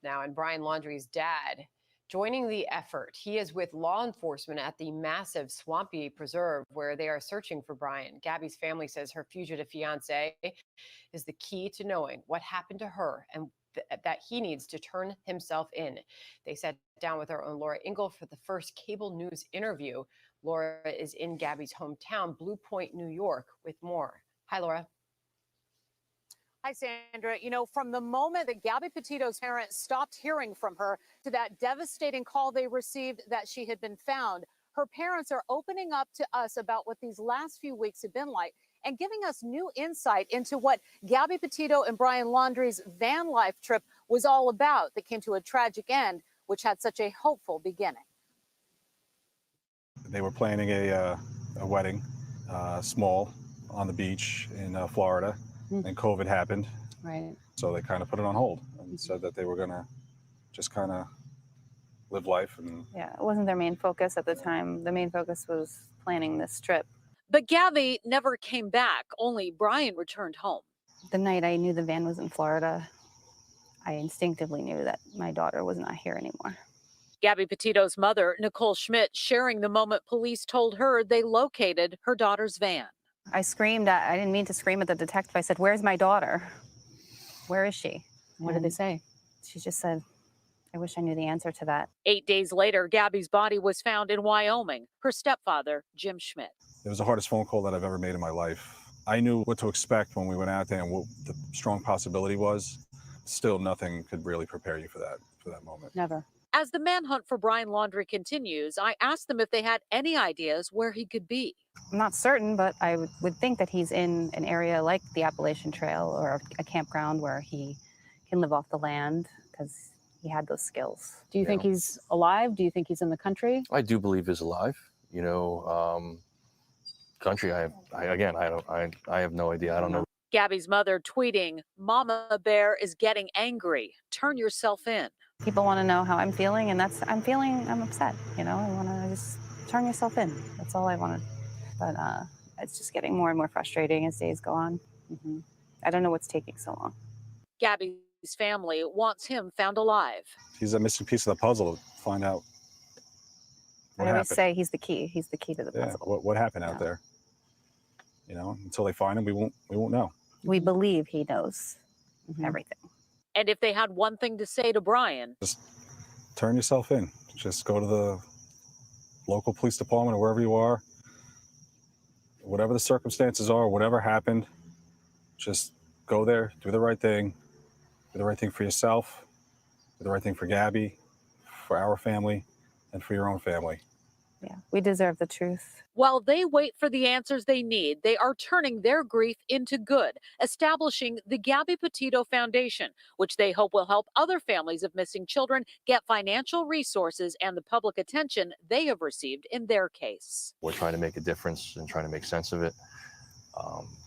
now, and Brian Laundrie's dad joining the effort. He is with law enforcement at the massive swampy preserve where they are searching for Brian. Gabby's family says her fugitive fiance is the key to knowing what happened to her and that he needs to turn himself in. They sat down with our own Laura Ingle for the first cable news interview. Laura is in Gabby's hometown, Blue Point, New York, with more. Hi, Laura. Hi, Sandra. You know, from the moment that Gabby Petito's parents stopped hearing from her to that devastating call they received that she had been found, her parents are opening up to us about what these last few weeks have been like and giving us new insight into what Gabby Petito and Brian Laundrie's van life trip was all about that came to a tragic end, which had such a hopeful beginning. They were planning a wedding, small, on the beach in Florida. And COVID happened, right? So they kind of put it on hold and said that they were gonna just kind of live life. And yeah, it wasn't their main focus at the time. The main focus was planning this trip. But Gabby never came back. Only Brian returned home. The night I knew the van was in Florida, I instinctively knew that my daughter was not here anymore. Gabby Petito's mother, Nicole-Schmidt, sharing the moment police told her they located her daughter's van. I screamed. I didn't mean to scream at the detective. I said, "Where's my daughter? Where is she?" What did they say? She just said, "I wish I knew the answer to that." 8 days later, Gabby's body was found in Wyoming. Her stepfather, Jim Schmidt. it was the hardest phone call that I've ever made in my life. I knew what to expect when we went out there and what the strong possibility was. Still, nothing could really prepare you for that moment. Never. As the manhunt for Brian Laundrie continues, I asked them if they had any ideas where he could be. I'm not certain, but I would think that he's in an area like the Appalachian Trail or a campground where he can live off the land because he had those skills. Do you think he's alive? Do you think he's in the country? I do believe he's alive. You know, country. I have no idea. I don't know. Gabby's mother tweeting, "Mama Bear is getting angry. Turn yourself in." People want to know how I'm feeling, and I'm upset. You know, I want to just turn yourself in. That's all I wanted. But it's just getting more and more frustrating as days go on. I don't know what's taking so long. Gabby's family wants him found alive. He's a missing piece of the puzzle to find out what I always happened. say he's the key. He's the key to the puzzle. What happened out there? You know, until they find him, we won't know. We believe he knows everything. And if they had one thing to say to Brian, just turn yourself in. Just go to the local police department or wherever you are. Whatever the circumstances are, whatever happened, just go there, do the right thing. Do the right thing for yourself, do the right thing for Gabby, for our family, and for your own family. Yeah, we deserve the truth. while they wait for the answers they need, they are turning their grief into good, establishing the Gabby Petito Foundation, which they hope will help other families of missing children get financial resources and the public attention they have received in their case. We're trying to make a difference and trying to make sense of it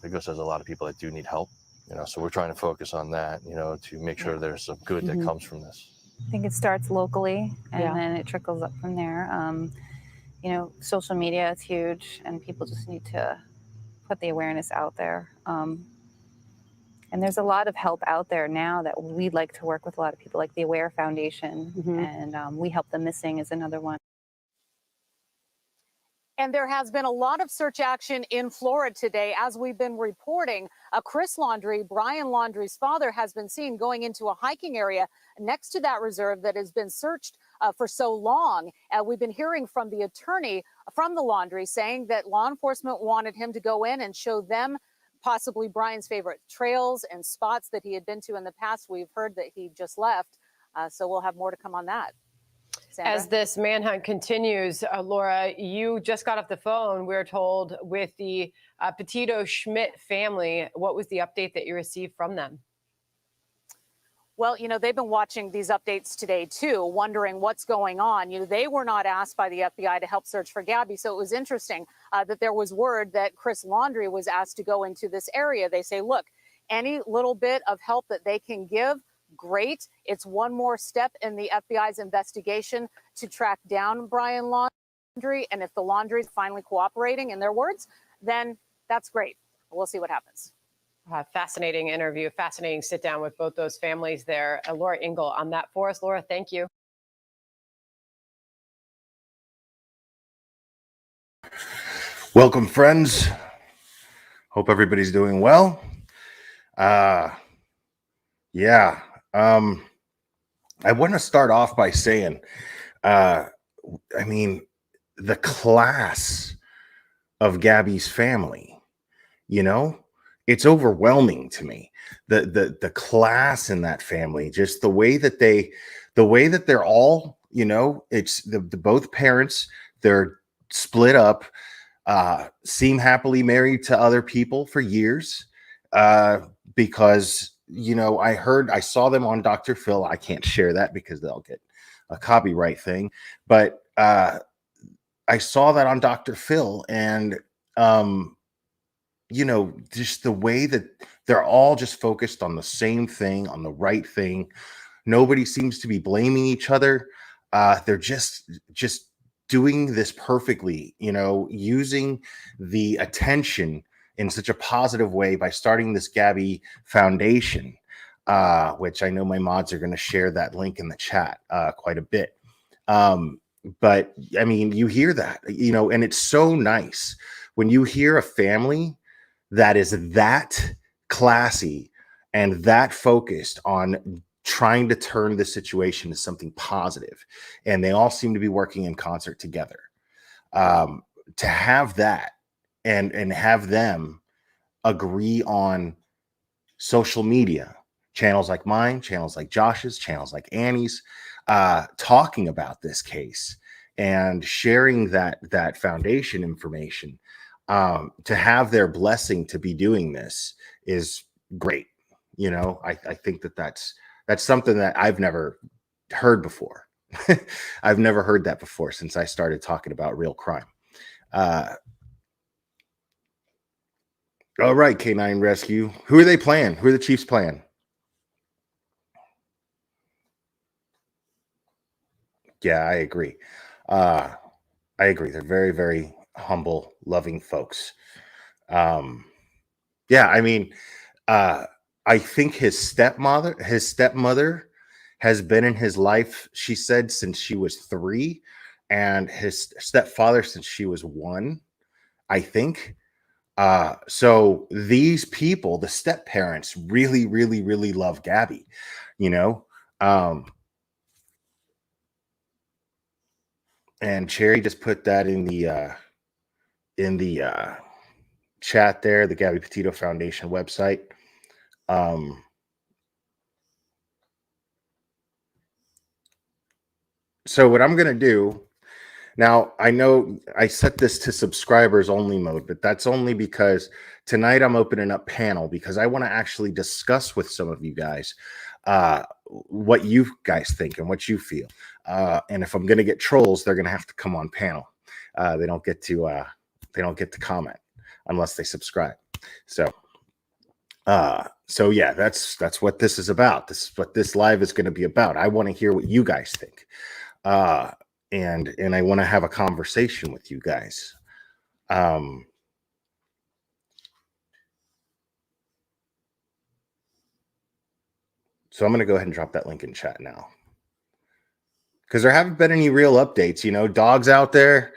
because there's a lot of people that do need help, so we're trying to focus on that, to make sure there's some good that comes from this. I think it starts locally and then it trickles up from there. Social media is huge and people just need to put the awareness out there. And there's a lot of help out there now that we'd like to work with a lot of people, like the Aware Foundation, and We Help the Missing is another one. And there has been a lot of search action in Florida today. As we've been reporting, Chris Laundrie, Brian Laundrie's father, has been seen going into a hiking area next to that reserve that has been searched for so long. We've been hearing from the attorney from the Laundrie saying that law enforcement wanted him to go in and show them possibly Brian's favorite trails and spots that he had been to in the past. We've heard that he just left, so we'll have more to come on that. Sandra? As this manhunt continues, Laura, you just got off the phone, we're told, with the Petito-Schmidt family. What was the update that you received from them? Well, they've been watching these updates today, too, wondering what's going on. They were not asked by the FBI to help search for Gabby. So it was interesting that there was word that Chris Laundrie was asked to go into this area. They say, look, any little bit of help that they can give, great. It's one more step in the FBI's investigation to track down Brian Laundrie. And if the Laundries finally cooperating, in their words, then that's great. We'll see what happens. Fascinating interview, fascinating sit down with both those families there. Laura Ingle on that for us. Laura, thank you. Welcome, friends. Hope everybody's doing well. Yeah. I want to start off by saying, I mean, the class of Gabby's family, you know, it's overwhelming to me. The class in that family, just the way that they're all, you know, it's the both parents, they're split up, seem happily married to other people for years, because, you know, I saw them on Dr. Phil. I can't share that because they'll get a copyright thing, but I saw that on Dr. Phil, and you know, just the way that they're all just focused on the same thing, on the right thing. Nobody seems to be blaming each other. They're just doing this perfectly, you know, using the attention in such a positive way by starting this Gabby Foundation, which I know my mods are going to share that link in the chat quite a bit. But I mean, you hear that, you know, and it's so nice when you hear a family that is that classy and that focused on trying to turn the situation to something positive, and they all seem to be working in concert together. To have that and have them agree on social media channels like mine, channels like Josh's, channels like Annie's, talking about this case and sharing that foundation information, to have their blessing to be doing this is great. You know, I think that's something that I've never heard before. I've never heard that before since I started talking about real crime. All right, K9 Rescue. Who are they playing? Who are the Chiefs playing? Yeah, I agree. I agree. They're very, very humble, loving folks. Yeah, I mean, I think his stepmother has been in his life, she said, since she was 3, and his stepfather since she was 1, I think. So these people, the step parents, really, really, really love Gabby, you know. And Cherry just put that in the chat there, the Gabby Petito Foundation website. So what I'm going to do now, I know I set this to subscribers only mode, but that's only because tonight I'm opening up panel because I want to actually discuss with some of you guys what you guys think and what you feel. And if I'm going to get trolls, they're going to have to come on panel. They don't get to comment unless they subscribe. So yeah, that's what this is about. This is what this live is going to be about. I want to hear what you guys think. And I want to have a conversation with you guys. So I'm going to go ahead and drop that link in chat now, because there haven't been any real updates. You know, Dog's out there.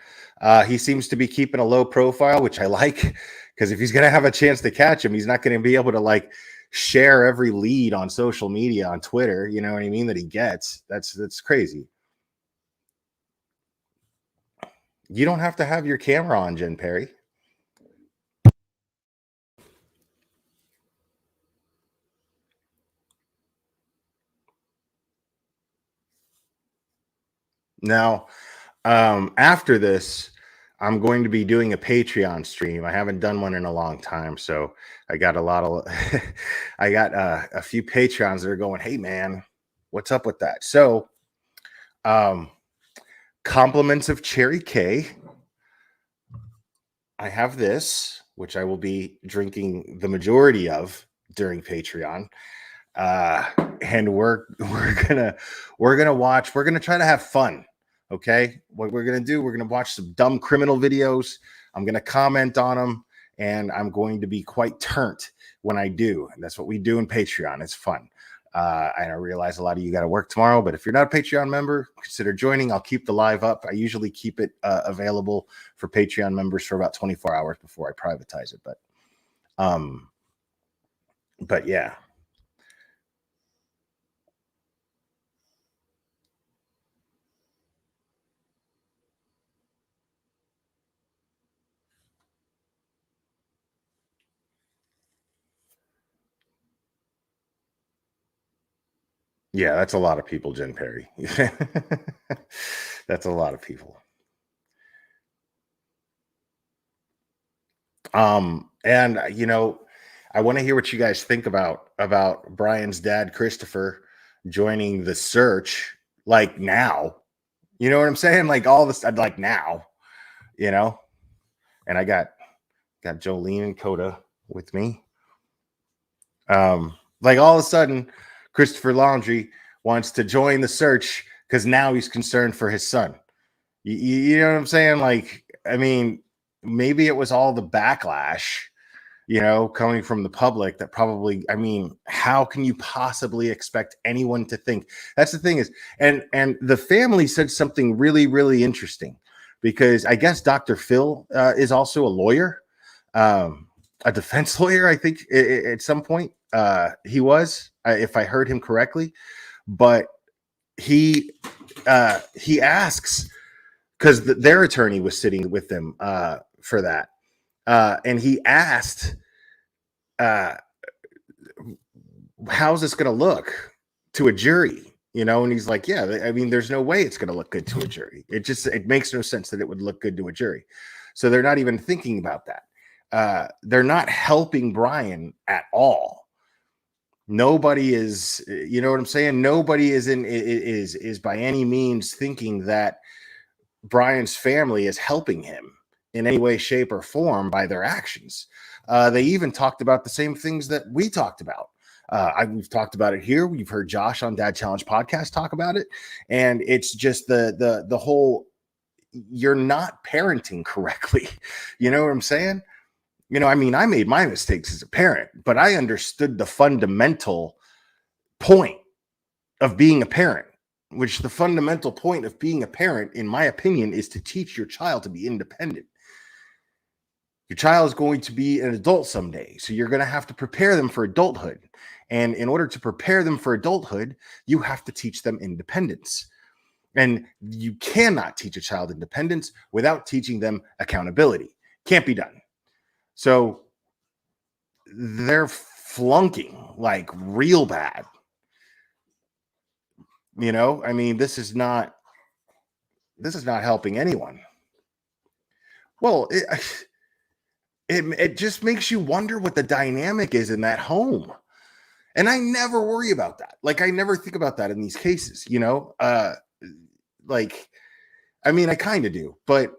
He seems to be keeping a low profile, which I like, because if he's going to have a chance to catch him, he's not going to be able to like share every lead on social media, on Twitter. You know what I mean? That he gets. That's crazy. You don't have to have your camera on, Jen Perry. Now, after this, I'm going to be doing a Patreon stream. I haven't done one in a long time, so I got I got a few Patreons that are going, "Hey man, what's up with that?" So, compliments of Cherry K. I have this, which I will be drinking the majority of during Patreon. And we're gonna try to have fun. Okay, what we're gonna do, we're gonna watch some dumb criminal videos. I'm gonna comment on them, and I'm going to be quite turnt when I do. And that's what we do in Patreon. It's fun. I realize a lot of you got to work tomorrow, but if you're not a Patreon member, consider joining. I'll keep the live up. I usually keep it available for Patreon members for about 24 hours before I privatize it. But yeah. Yeah, that's a lot of people, Jen Perry. That's a lot of people. And you know, I want to hear what you guys think about Brian's dad, Christopher, joining the search like now. You know what I'm saying? Like all this, like now, you know. And I got Jolene and Coda with me. Like all of a sudden, Christopher Laundrie wants to join the search because now he's concerned for his son. You know what I'm saying? Like, I mean, maybe it was all the backlash, you know, coming from the public that probably, I mean, how can you possibly expect anyone to think? That's the thing is, and the family said something really, really interesting, because I guess Dr. Phil is also a lawyer, a defense lawyer, I think at some point he was, if I heard him correctly, but he asks, because their attorney was sitting with them for that. And he asked, how's this going to look to a jury? You know, and he's like, yeah, I mean, there's no way it's going to look good to a jury. It makes no sense that it would look good to a jury. So they're not even thinking about that. They're not helping Brian at all. Nobody is, you know what I'm saying? Nobody is by any means thinking that Brian's family is helping him in any way, shape, or form by their actions. They even talked about the same things that we talked about. We've talked about it here. We've heard Josh on Dad Challenge podcast talk about it. And it's just the whole, you're not parenting correctly. You know what I'm saying? You know, I mean, I made my mistakes as a parent, but I understood the fundamental point of being a parent, which the fundamental point of being a parent, in my opinion, is to teach your child to be independent. Your child is going to be an adult someday, so you're going to have to prepare them for adulthood. And in order to prepare them for adulthood, you have to teach them independence. And you cannot teach a child independence without teaching them accountability. Can't be done. So they're flunking like real bad. You know, I mean, this is not helping anyone. Well, it just makes you wonder what the dynamic is in that home. And I never worry about that. Like, I never think about that in these cases, you know? Like, I mean, I kind of do, but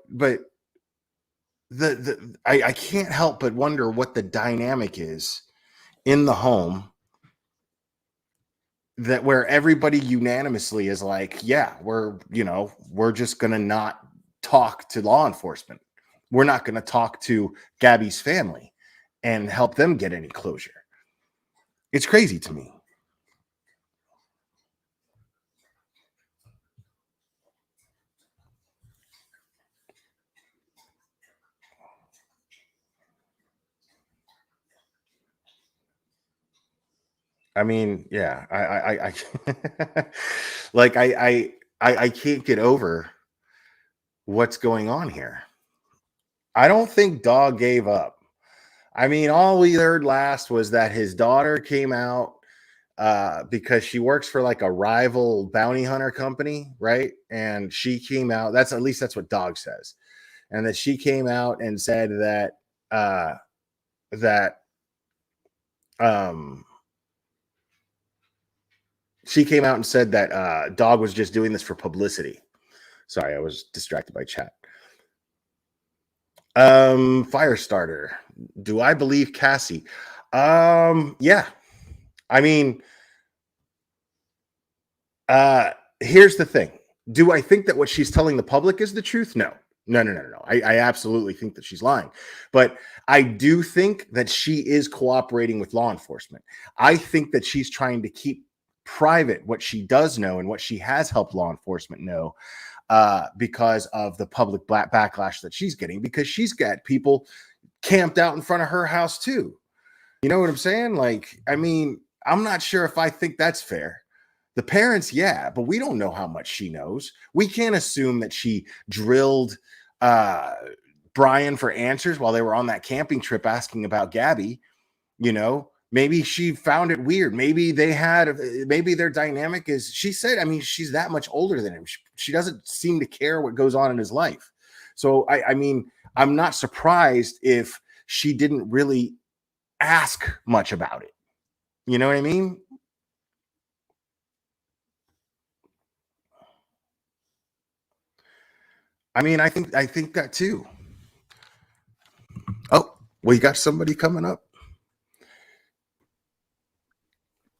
I can't help but wonder what the dynamic is in the home, that where everybody unanimously is like, yeah, we're just going to not talk to law enforcement. We're not going to talk to Gabby's family and help them get any closure. It's crazy to me. I mean, yeah, I like, I can't get over what's going on here. I don't think Dog gave up. I mean, all we heard last was that his daughter came out because she works for like a rival bounty hunter company, right? And she came out. That's what Dog says, and that she came out and said that she came out and said that Dog was just doing this for publicity. Sorry, I was distracted by chat. Firestarter. Do I believe Cassie? Yeah. I mean, here's the thing. Do I think that what she's telling the public is the truth? No. No. I absolutely think that she's lying. But I do think that she is cooperating with law enforcement. I think that she's trying to keep private what she does know and what she has helped law enforcement know, because of the public backlash that she's getting, because she's got people camped out in front of her house too. You know what I'm saying? Like, I mean, I'm not sure if I think that's fair. The parents, yeah, but we don't know how much she knows. We can't assume that she drilled Brian for answers while they were on that camping trip asking about Gabby. You know, maybe she found it weird. Maybe their dynamic is, she said, I mean, she's that much older than him. She doesn't seem to care what goes on in his life. So, I mean, I'm not surprised if she didn't really ask much about it. You know what I mean? I think that too. Oh, we got somebody coming up.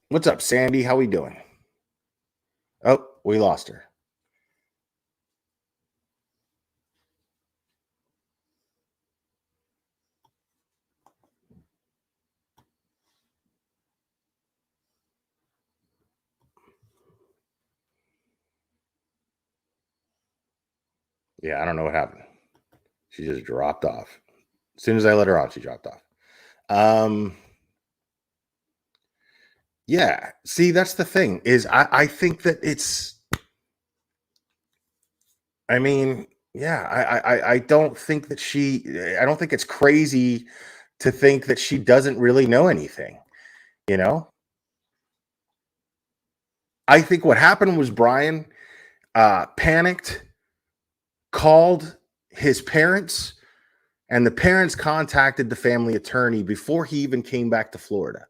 What's up, Sandy? How we doing? Oh, we lost her. Yeah, I don't know what happened. She just dropped off. As soon as I let her on, she dropped off. Yeah, see, that's the thing, is I think that it's, I mean, yeah, I don't think that I don't think it's crazy to think that she doesn't really know anything, you know? I think what happened was Brian panicked, called his parents, and the parents contacted the family attorney before he even came back to Florida.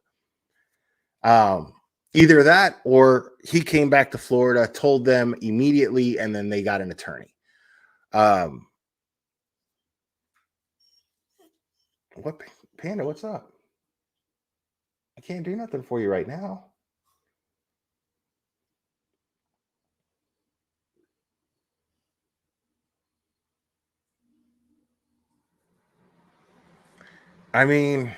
Either that, or he came back to Florida, told them immediately, and then they got an attorney. What, Panda, what's up? I can't do nothing for you right now. I mean,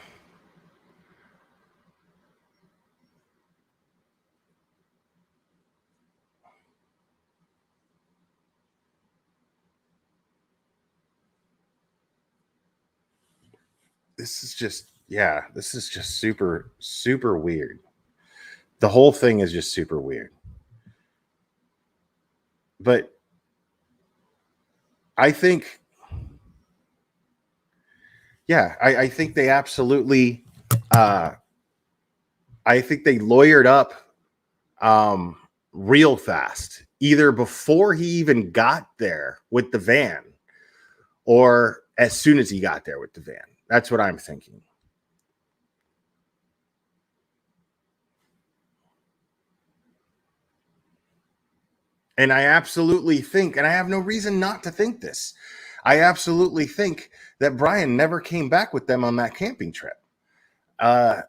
this is just super, super weird. The whole thing is just super weird. But I think, yeah, I think they absolutely, I think they lawyered up real fast, either before he even got there with the van or as soon as he got there with the van. That's what I'm thinking. And I absolutely think, and I have no reason not to think this, I absolutely think that Brian never came back with them on that camping trip. I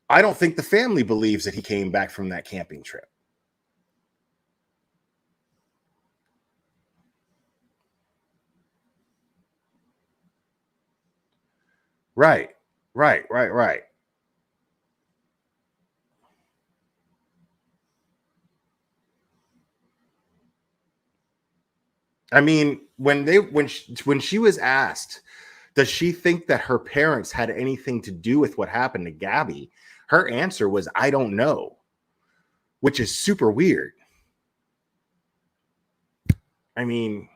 don't think the family believes that he came back from that camping trip. Right. I mean, when she was asked, does she think that her parents had anything to do with what happened to Gabby? Her answer was, I don't know, which is super weird. I mean,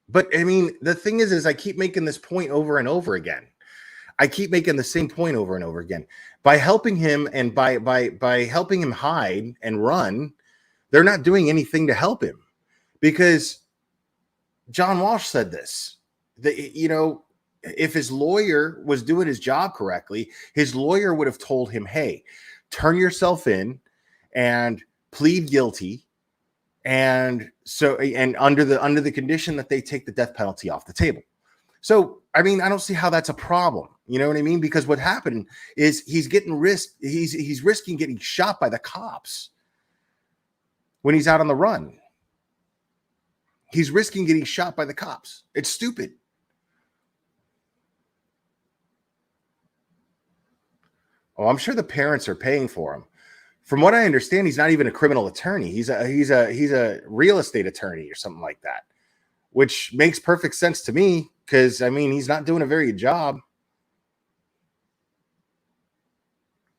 but I mean, the thing is I keep making this point over and over again. I keep making the same point over and over again. By helping him and by helping him hide and run, they're not doing anything to help him, because John Walsh said this, that, you know, if his lawyer was doing his job correctly, his lawyer would have told him, hey, turn yourself in and plead guilty. And so, and under the condition that they take the death penalty off the table. So, I mean, I don't see how that's a problem. You know what I mean? Because what happened is he's risking getting shot by the cops when he's out on the run. He's risking getting shot by the cops. It's stupid. Oh, I'm sure the parents are paying for him. From what I understand, he's not even a criminal attorney. He's a real estate attorney or something like that, which makes perfect sense to me because, I mean, he's not doing a very good job.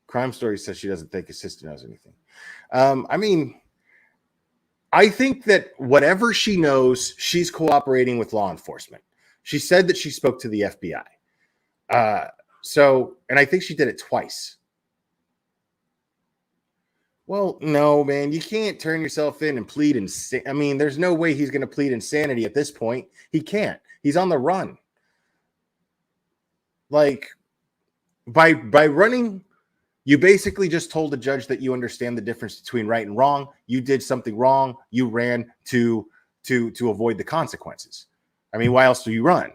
Crime Story says she doesn't think his sister knows anything. I mean, I think that whatever she knows, she's cooperating with law enforcement. She said that she spoke to the FBI. And I think she did it twice. Well, no, man, you can't turn yourself in and plead insanity. I mean, there's no way he's going to plead insanity at this point. He can't. He's on the run. Like, by running, you basically just told the judge that you understand the difference between right and wrong. You did something wrong. You ran to avoid the consequences. I mean, why else do you run?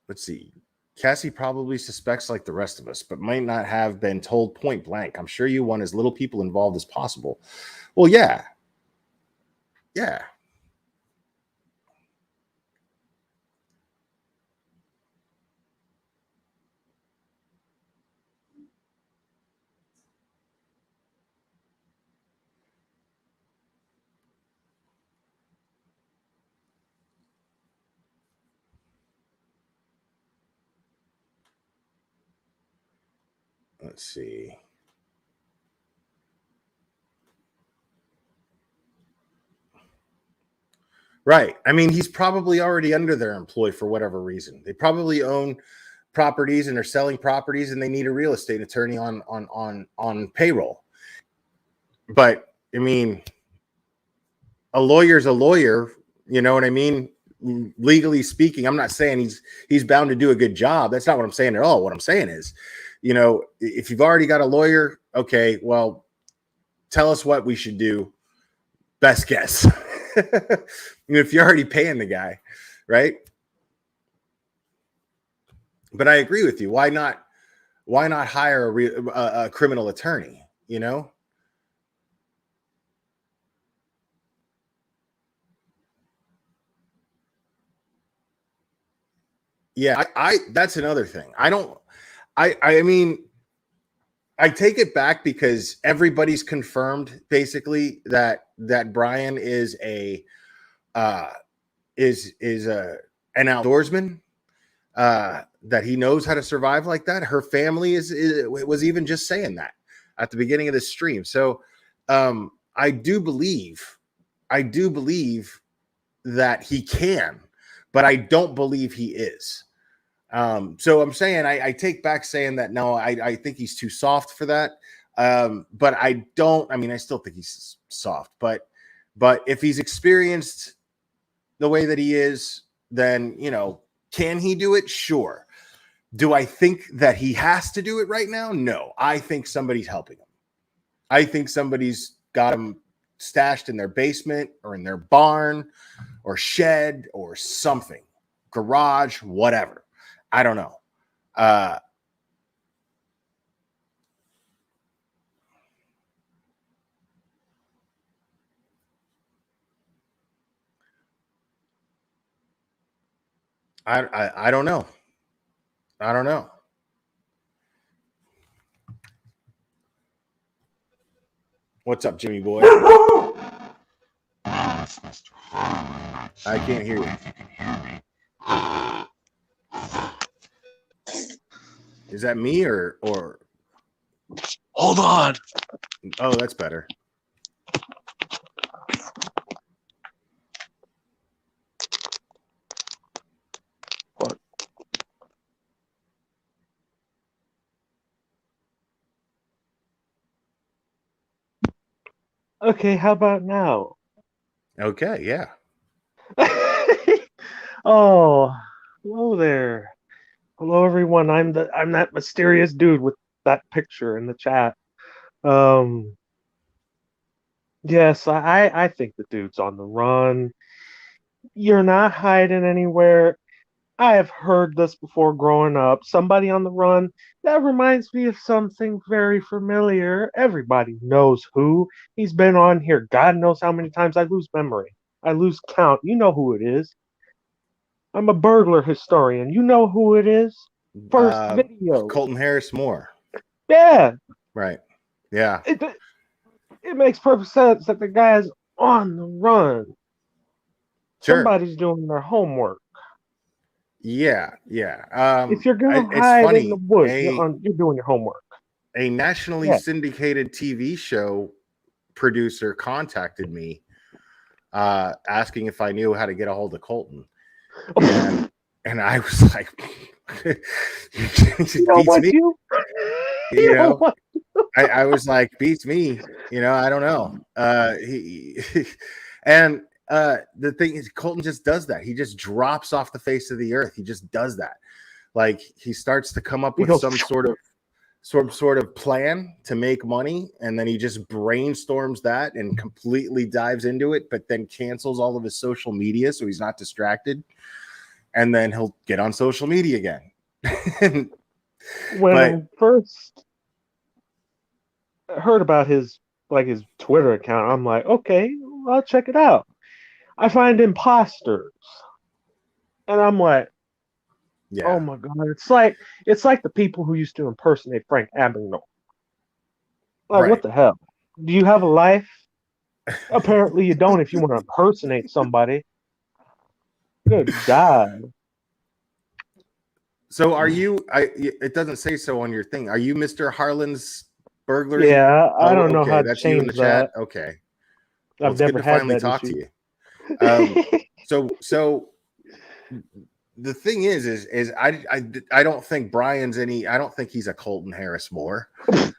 Let's see. Cassie probably suspects like the rest of us, but might not have been told point blank. I'm sure you want as little people involved as possible. Well, yeah. Yeah. Let's see. Right. I mean, he's probably already under their employ for whatever reason. They probably own properties and are selling properties, and they need a real estate attorney on payroll. But I mean, a lawyer's a lawyer. You know what I mean? Legally speaking, I'm not saying he's bound to do a good job. That's not what I'm saying at all. What I'm saying is, you know, if you've already got a lawyer, okay, well, tell us what we should do. Best guess. If you're already paying the guy, right? But I agree with you. Why not hire a criminal attorney? You know? Yeah, I that's another thing. I mean, I take it back because everybody's confirmed basically that Brian is an outdoorsman, that he knows how to survive like that. Her family was even just saying that at the beginning of the stream. So I do believe that he can, but I don't believe he is. So I'm saying I take back saying that no, I think he's too soft for that. But I still think he's soft, but if he's experienced the way that he is, then, you know, can he do it? Sure. Do I think that he has to do it right now? No, I think somebody's helping him. I think somebody's got him stashed in their basement or in their barn or shed or something, garage, whatever. I don't know. I don't know. I don't know. What's up, Jimmy boy? I can't hear you. Is that me or? Hold on. Oh, that's better. What? Okay, how about now? Okay, yeah. Oh, hello there. Hello, everyone. I'm that mysterious dude with that picture in the chat. Yes, I think the dude's on the run. You're not hiding anywhere. I have heard this before growing up. Somebody on the run. That reminds me of something very familiar. Everybody knows who. He's been on here. God knows how many times. I lose memory. I lose count. You know who it is. I'm a burglar historian. You know who it is. First video. Colton Harris Moore. Yeah. Right. Yeah. It makes perfect sense that the guy's on the run. Sure. Somebody's doing their homework. Yeah. Yeah. If you're gonna it's hide funny. in the woods, you're doing your homework. A nationally syndicated TV show producer contacted me asking if I knew how to get a hold of Colton. And I was like, beats me. I was like, beats me. I don't know. The thing is, Colton just does that. He just drops off the face of the earth. He just does that. Like, he starts to come up with some sort of plan to make money, and then he just brainstorms that and completely dives into it, but then cancels all of his social media so he's not distracted. And then he'll get on social media again. When I first heard about his Twitter account, I'm like, okay, I'll check it out. I find imposters, and I'm like, oh my god, it's like the people who used to impersonate Frank Abagnale. Like, what the hell? Do you have a life? Apparently, you don't. If you want to impersonate somebody. Good God. So are you? It doesn't say so on your thing. Are you Mr. Harlan's burglar? Yeah, I don't know how to that's change you in the chat. that. Okay, well, I've never had finally that talk issue. to you. So the thing is I don't think Brian's any. I don't think he's a Colton Harris Moore.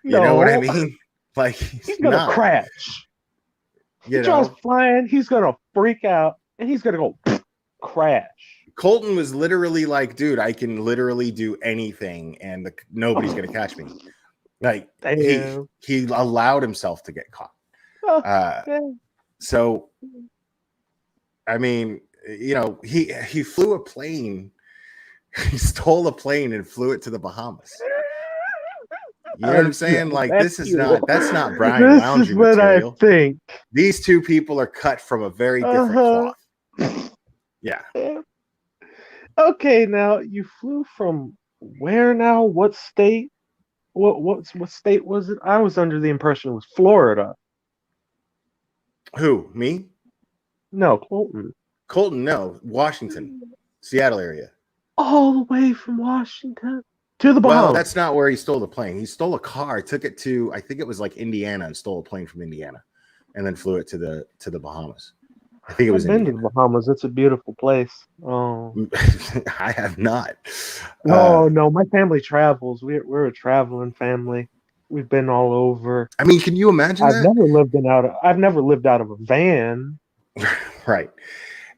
You know what I mean? Like, he's gonna crash. He tries flying. He's gonna freak out, and he's gonna go crash. Colton was literally like, dude, I can literally do anything, and nobody's gonna catch me. Like, he allowed himself to get caught. So, I mean, he flew a plane. He stole a plane and flew it to the Bahamas. You know what I'm saying? Like, that's not Brian Laundrie This is what material. I think. These two people are cut from a very different cloth. Yeah. Okay, now you flew from where now? What state? What state was it? I was under the impression it was Florida. Who? Me? No, Colton. Colton, no. Washington. Seattle area. All the way from Washington to the Bahamas. Well, that's not where he stole the plane. He stole a car, took it to, I think it was like Indiana, and stole a plane from Indiana, and then flew it to the Bahamas. I think it was. I've been to the Bahamas. It's a beautiful place. Oh, I have not. No, my family travels. We're a traveling family. We've been all over. I mean, can you imagine? I've never lived out of a van. Right.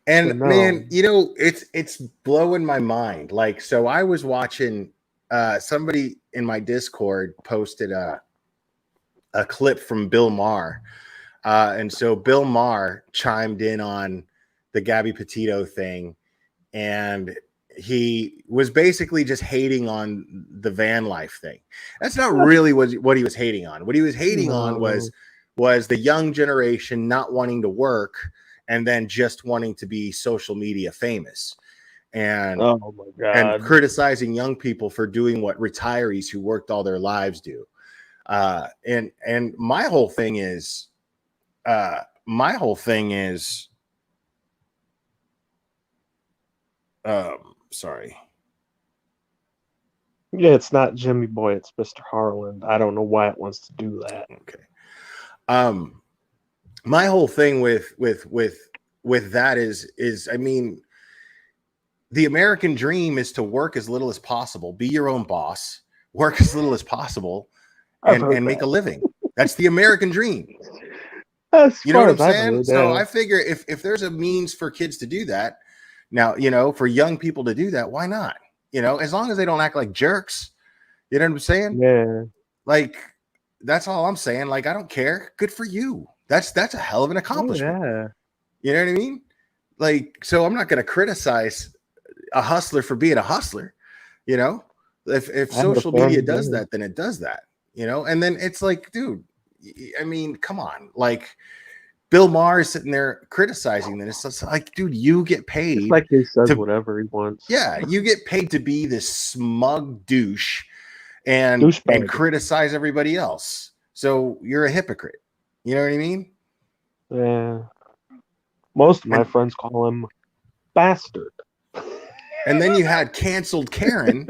And man, it's blowing my mind. Like, so I was watching. Somebody in my Discord posted a clip from Bill Maher. And so Bill Maher chimed in on the Gabby Petito thing, and he was basically just hating on the van life thing. That's not really what he was hating on. What he was hating on was the young generation not wanting to work and then just wanting to be social media famous. And oh my God, and criticizing young people for doing what retirees who worked all their lives do. And my whole thing is. Sorry. Yeah, it's not Jimmy Boy, it's Mr. Harlan. I don't know why it wants to do that. Okay. My whole thing with that is, I mean, the American dream is to work as little as possible, be your own boss, work as little as possible, and make a living. That's the American dream. You know what I'm saying? So I figure if there's a means for kids to do that, now, for young people to do that, why not? As long as they don't act like jerks. You know what I'm saying? Yeah. Like, that's all I'm saying. Like, I don't care. Good for you. That's a hell of an accomplishment. Oh, yeah. You know what I mean? Like, so I'm not going to criticize a hustler for being a hustler. You know, if social media does that, then it does that. You know, and then it's like, dude, I mean, come on, like. Bill Maher is sitting there criticizing this. It's like, dude, you get paid. It's like he says whatever he wants. Yeah, you get paid to be this smug douche and criticize everybody else. So you're a hypocrite. You know what I mean? Yeah. Most of my friends call him bastard. And then you had canceled Karen,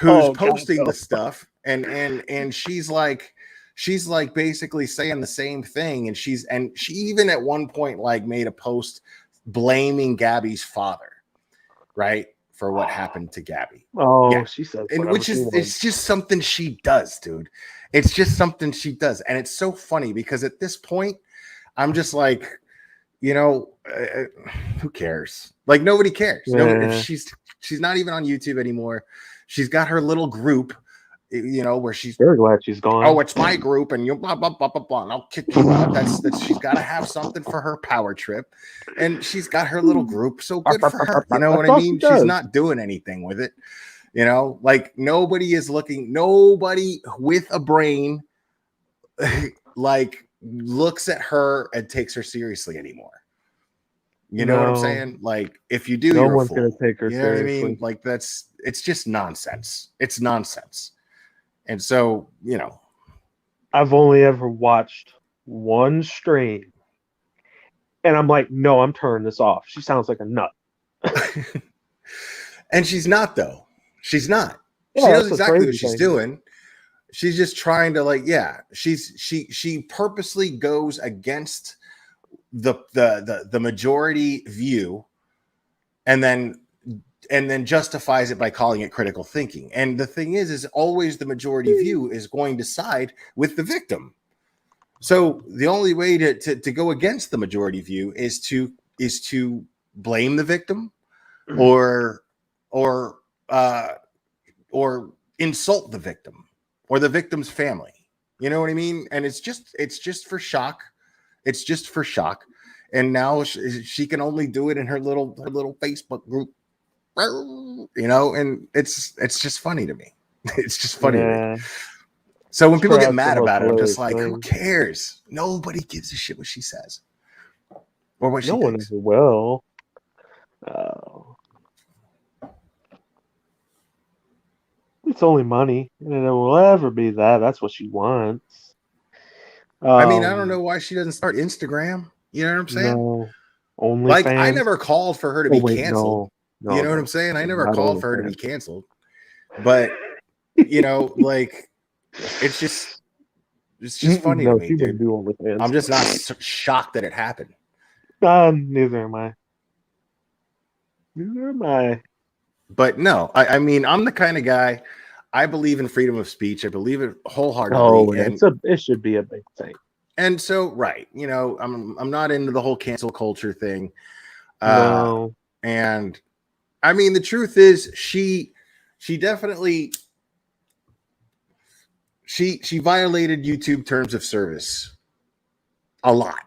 who's posting the stuff, and she's like basically saying the same thing, and she even at one point like made a post blaming Gabby's father, right, for what happened to Gabby. Oh, yeah. She said, and which is it's just something she does, dude. It's just something she does, and it's so funny because at this point, I'm just like, you know, who cares? Like nobody cares. Yeah. No, she's not even on YouTube anymore. She's got her little group. You know, where she's very glad she's gone. Oh, it's my group, and you blah blah blah blah blah. And I'll kick you out. That's she's got to have something for her power trip, and she's got her little group. So good for her. You know what I mean? She's not doing anything with it. You know, like nobody with a brain like looks at her and takes her seriously anymore. You know what I'm saying? Like if you do, no you're one's a fool. Gonna take her you know seriously. What I mean? Like it's just nonsense. It's nonsense. And so, you know, I've only ever watched one stream, and I'm like, no, I'm turning this off. She sounds like a nut. And she's not, though. She's not. Yeah, she knows exactly what she's doing. She's just trying to, like, yeah. She purposely goes against the majority view, and then justifies it by calling it critical thinking. And the thing is always the majority view is going to side with the victim. So the only way to go against the majority view is to blame the victim or insult the victim or the victim's family. You know what I mean? And it's just for shock. It's just for shock. And now she can only do it in her little Facebook group. You know, and it's just funny to me. It's just funny to me. So when people get mad about it, I'm just like, who cares? Nobody gives a shit what she says or what she thinks. No one ever will. It's only money, and it will ever be that. That's what she wants. I mean, I don't know why she doesn't start Instagram. You know what I'm saying? No, only like fans. I never called for her to be canceled. No, you know what I'm saying? I never called for her to be canceled. But you know, like it's just funny to me, dude. I'm just not shocked that it happened. Neither am I. Neither am I. But no, I mean, I'm the kind of guy. I believe in freedom of speech. I believe it wholeheartedly. Oh, it should be a big thing. And so, right, you know, I'm not into the whole cancel culture thing. No. And I mean, the truth is, she definitely she violated YouTube terms of service a lot.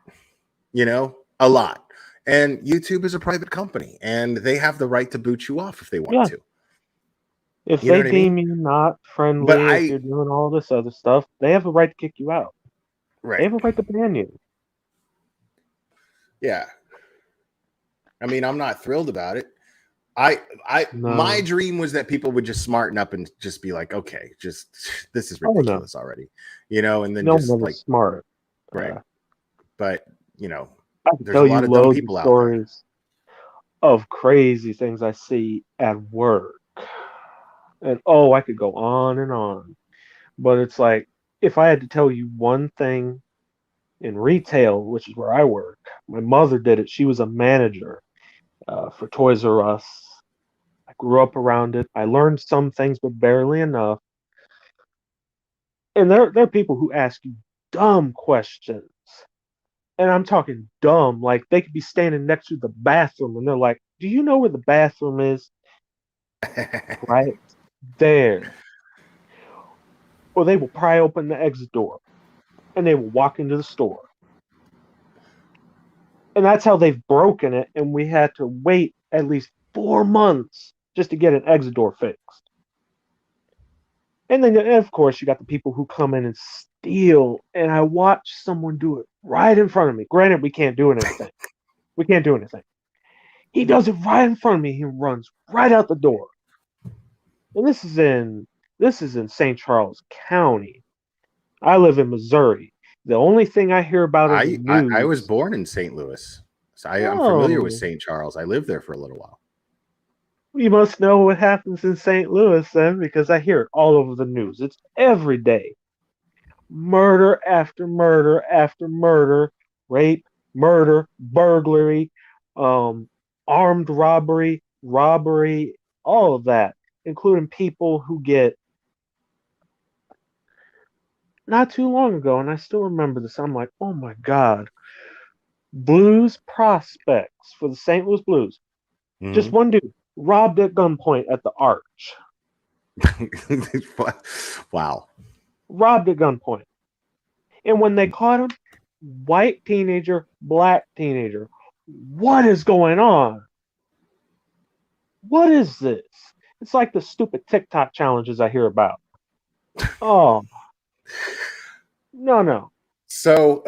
You know, a lot. And YouTube is a private company, and they have the right to boot you off if they want to. If they deem you not friendly, if you're doing all this other stuff, they have a right to kick you out. Right. They have a right to ban you. Yeah. I mean, I'm not thrilled about it. My dream was that people would just smarten up and just be like, okay, just this is ridiculous already, you know, and then just like smart, right? But you know, there's a lot of dumb people out there. Of crazy things I see at work, and I could go on and on, but it's like if I had to tell you one thing in retail, which is where I work, my mother did it. She was a manager for Toys R Us. I grew up around it. I learned some things, but barely enough. And there are people who ask you dumb questions. And I'm talking dumb. Like, they could be standing next to the bathroom, and they're like, do you know where the bathroom is? Right there. Or they will pry open the exit door, and they will walk into the store. And that's how they've broken it. And we had to wait at least 4 months just to get an exit door fixed. And then, of course, you got the people who come in and steal. And I watched someone do it right in front of me. Granted, we can't do anything. We can't do anything. He does it right in front of me. He runs right out the door. And this is in St. Charles County. I live in Missouri. The only thing I hear about in the news. I was born in St. Louis. So I'm familiar with St. Charles. I lived there for a little while. You must know what happens in St. Louis then, because I hear it all over the news. It's every day. Murder after murder after murder, rape, murder, burglary, armed robbery, all of that, including people who get not too long ago, and I still remember this. I'm like, oh my God. Blues prospects for the St. Louis Blues. Mm-hmm. Just one dude robbed at gunpoint at the Arch. Wow. Robbed at gunpoint. And when they caught him, white teenager, black teenager. What is going on? What is this? It's like the stupid TikTok challenges I hear about. Oh. No. So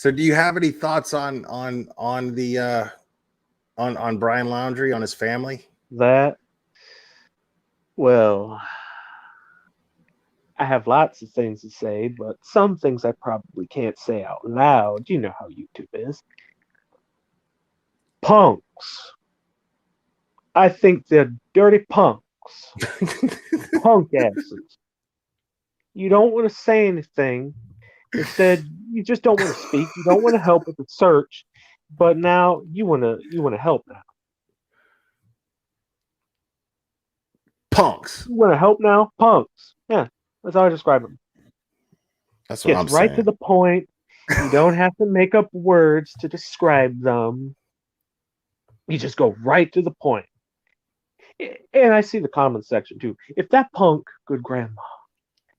do you have any thoughts on Brian Laundrie, on his family? Well, I have lots of things to say, but some things I probably can't say out loud. You know how YouTube is. Punks. I think they're dirty punks. Punk asses. You don't want to say anything. Instead, you just don't want to speak. You don't want to help with the search, but now you want to help now. Punks. You want to help now? Punks. Yeah, that's how I describe them. That's what I'm right saying. To the point. You don't have to make up words to describe them. You just go right to the point. And I see the comment section too. If that punk, good grandma,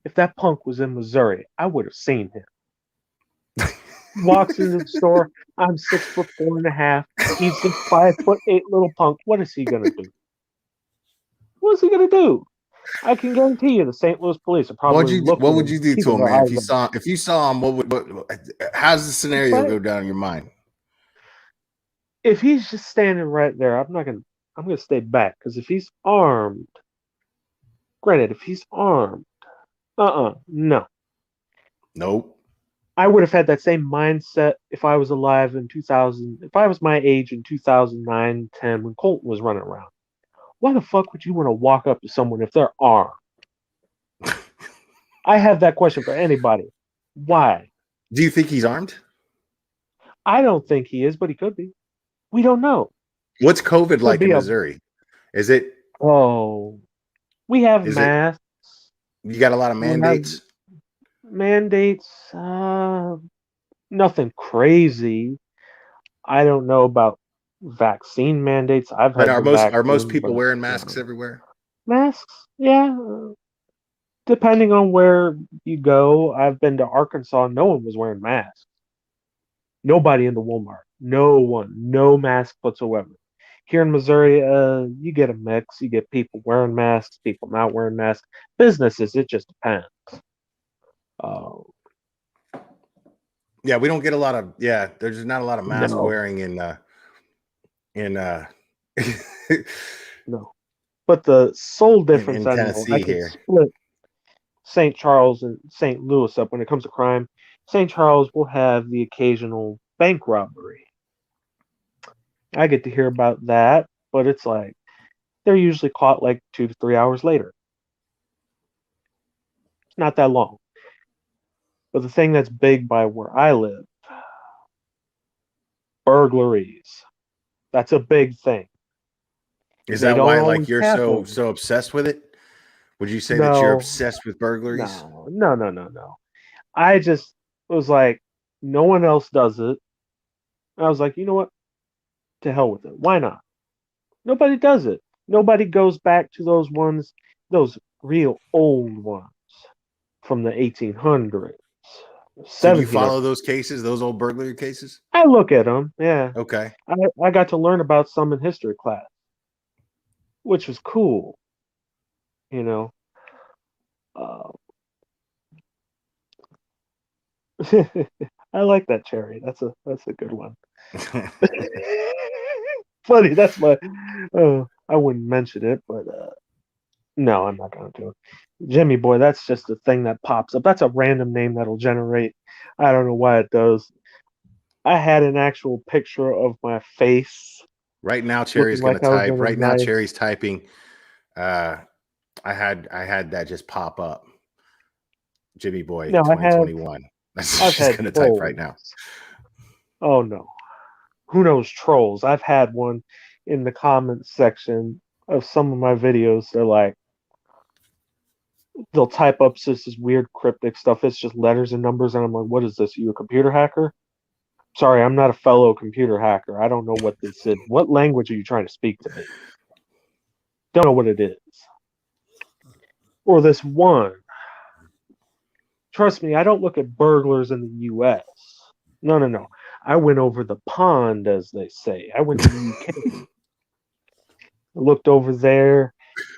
if that punk was in Missouri, I would have seen him. Walks into the store. I'm 6'4.5". He's just 5'8" little punk. What is he gonna do? What's he gonna do? I can guarantee you, the St. Louis police are probably looking. What would you do to him, man? If you saw him, how's the scenario go down in your mind? If he's just standing right there, I'm gonna stay back, because if he's armed, granted, if he's armed, no. Nope. I would have had that same mindset if I was alive in 2000, if I was my age in 2009, 10, when Colton was running around. Why the fuck would you want to walk up to someone if they're armed? I have that question for anybody. Why? Do you think he's armed? I don't think he is, but he could be. We don't know. What's COVID like in Missouri? Is it? Oh, we have masks. You got a lot of mandates? Mandates, nothing crazy. I don't know about vaccine mandates. I've had. Are most people wearing masks everywhere? Masks, yeah. Depending on where you go, I've been to Arkansas. No one was wearing masks. Nobody in the Walmart. No one. No mask whatsoever. Here in Missouri, you get a mix. You get people wearing masks, people not wearing masks. Businesses, it just depends. Yeah, we don't get a lot of. Yeah, there's not a lot of mask wearing in. No, but the sole difference in Tennessee I can split St. Charles and St. Louis up when it comes to crime. St. Charles will have the occasional bank robbery. I get to hear about that, but it's like they're usually caught like 2 to 3 hours later. It's not that long. But the thing that's big by where I live, burglaries. That's a big thing. Is that why, like, you're so obsessed with it? Would you say that you're obsessed with burglaries? No. I just was like, no one else does it. I was like, you know what? To hell with it. Why not? Nobody does it. Nobody goes back to those ones, those real old ones from the 1800s. So do you follow those cases, those old burglary cases? I look at them. Yeah. Okay. I got to learn about some in history class, which was cool. You know. I like that cherry. That's a good one. Funny. That's my. I wouldn't mention it, but no, I'm not gonna do it. Jimmy boy, that's just a thing that pops up. That's a random name that'll generate. I don't know why it does. I had an actual picture of my face. Right now, Cherry's gonna type. Right now, Cherry's typing. I had that just pop up. Jimmy boy, 2021. She's gonna type right now. Oh no. Who knows trolls? I've had one in the comments section of some of my videos. They're like, they'll type up this weird cryptic stuff. It's just letters and numbers, and I'm like, what is this? Are you a computer hacker? Sorry, I'm not a fellow computer hacker. I don't know what this is. What language are you trying to speak to me? Don't know what it is. Or this one. Trust me, I don't look at burglars in the U.S. No. I went over the pond, as they say. I went to the UK. I looked over there,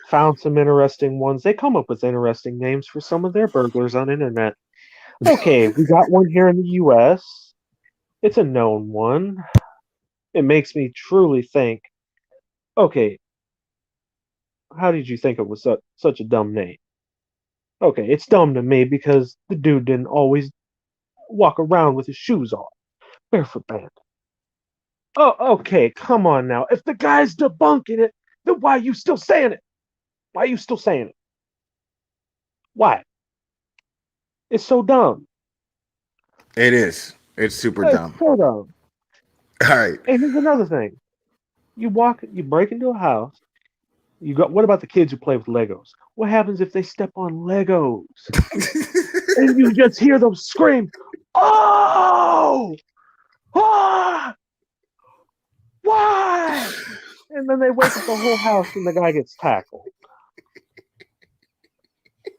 found some interesting ones. They come up with interesting names for some of their burglars on the internet. Okay, we got one here in the U.S. It's a known one. It makes me truly think, okay, how did you think it was such a dumb name? Okay, it's dumb to me because the dude didn't always walk around with his shoes off. Barefoot Bandit. Oh, okay, come on now. If the guy's debunking it, then why are you still saying it? Why are you still saying it? Why? It's so dumb. It is. It's super dumb. So dumb. All right. Hey, here's another thing. You break into a house. What about the kids who play with Legos? What happens if they step on Legos? And you just hear them scream, "Oh! Ah! Why?" And then they wake up the whole house and the guy gets tackled.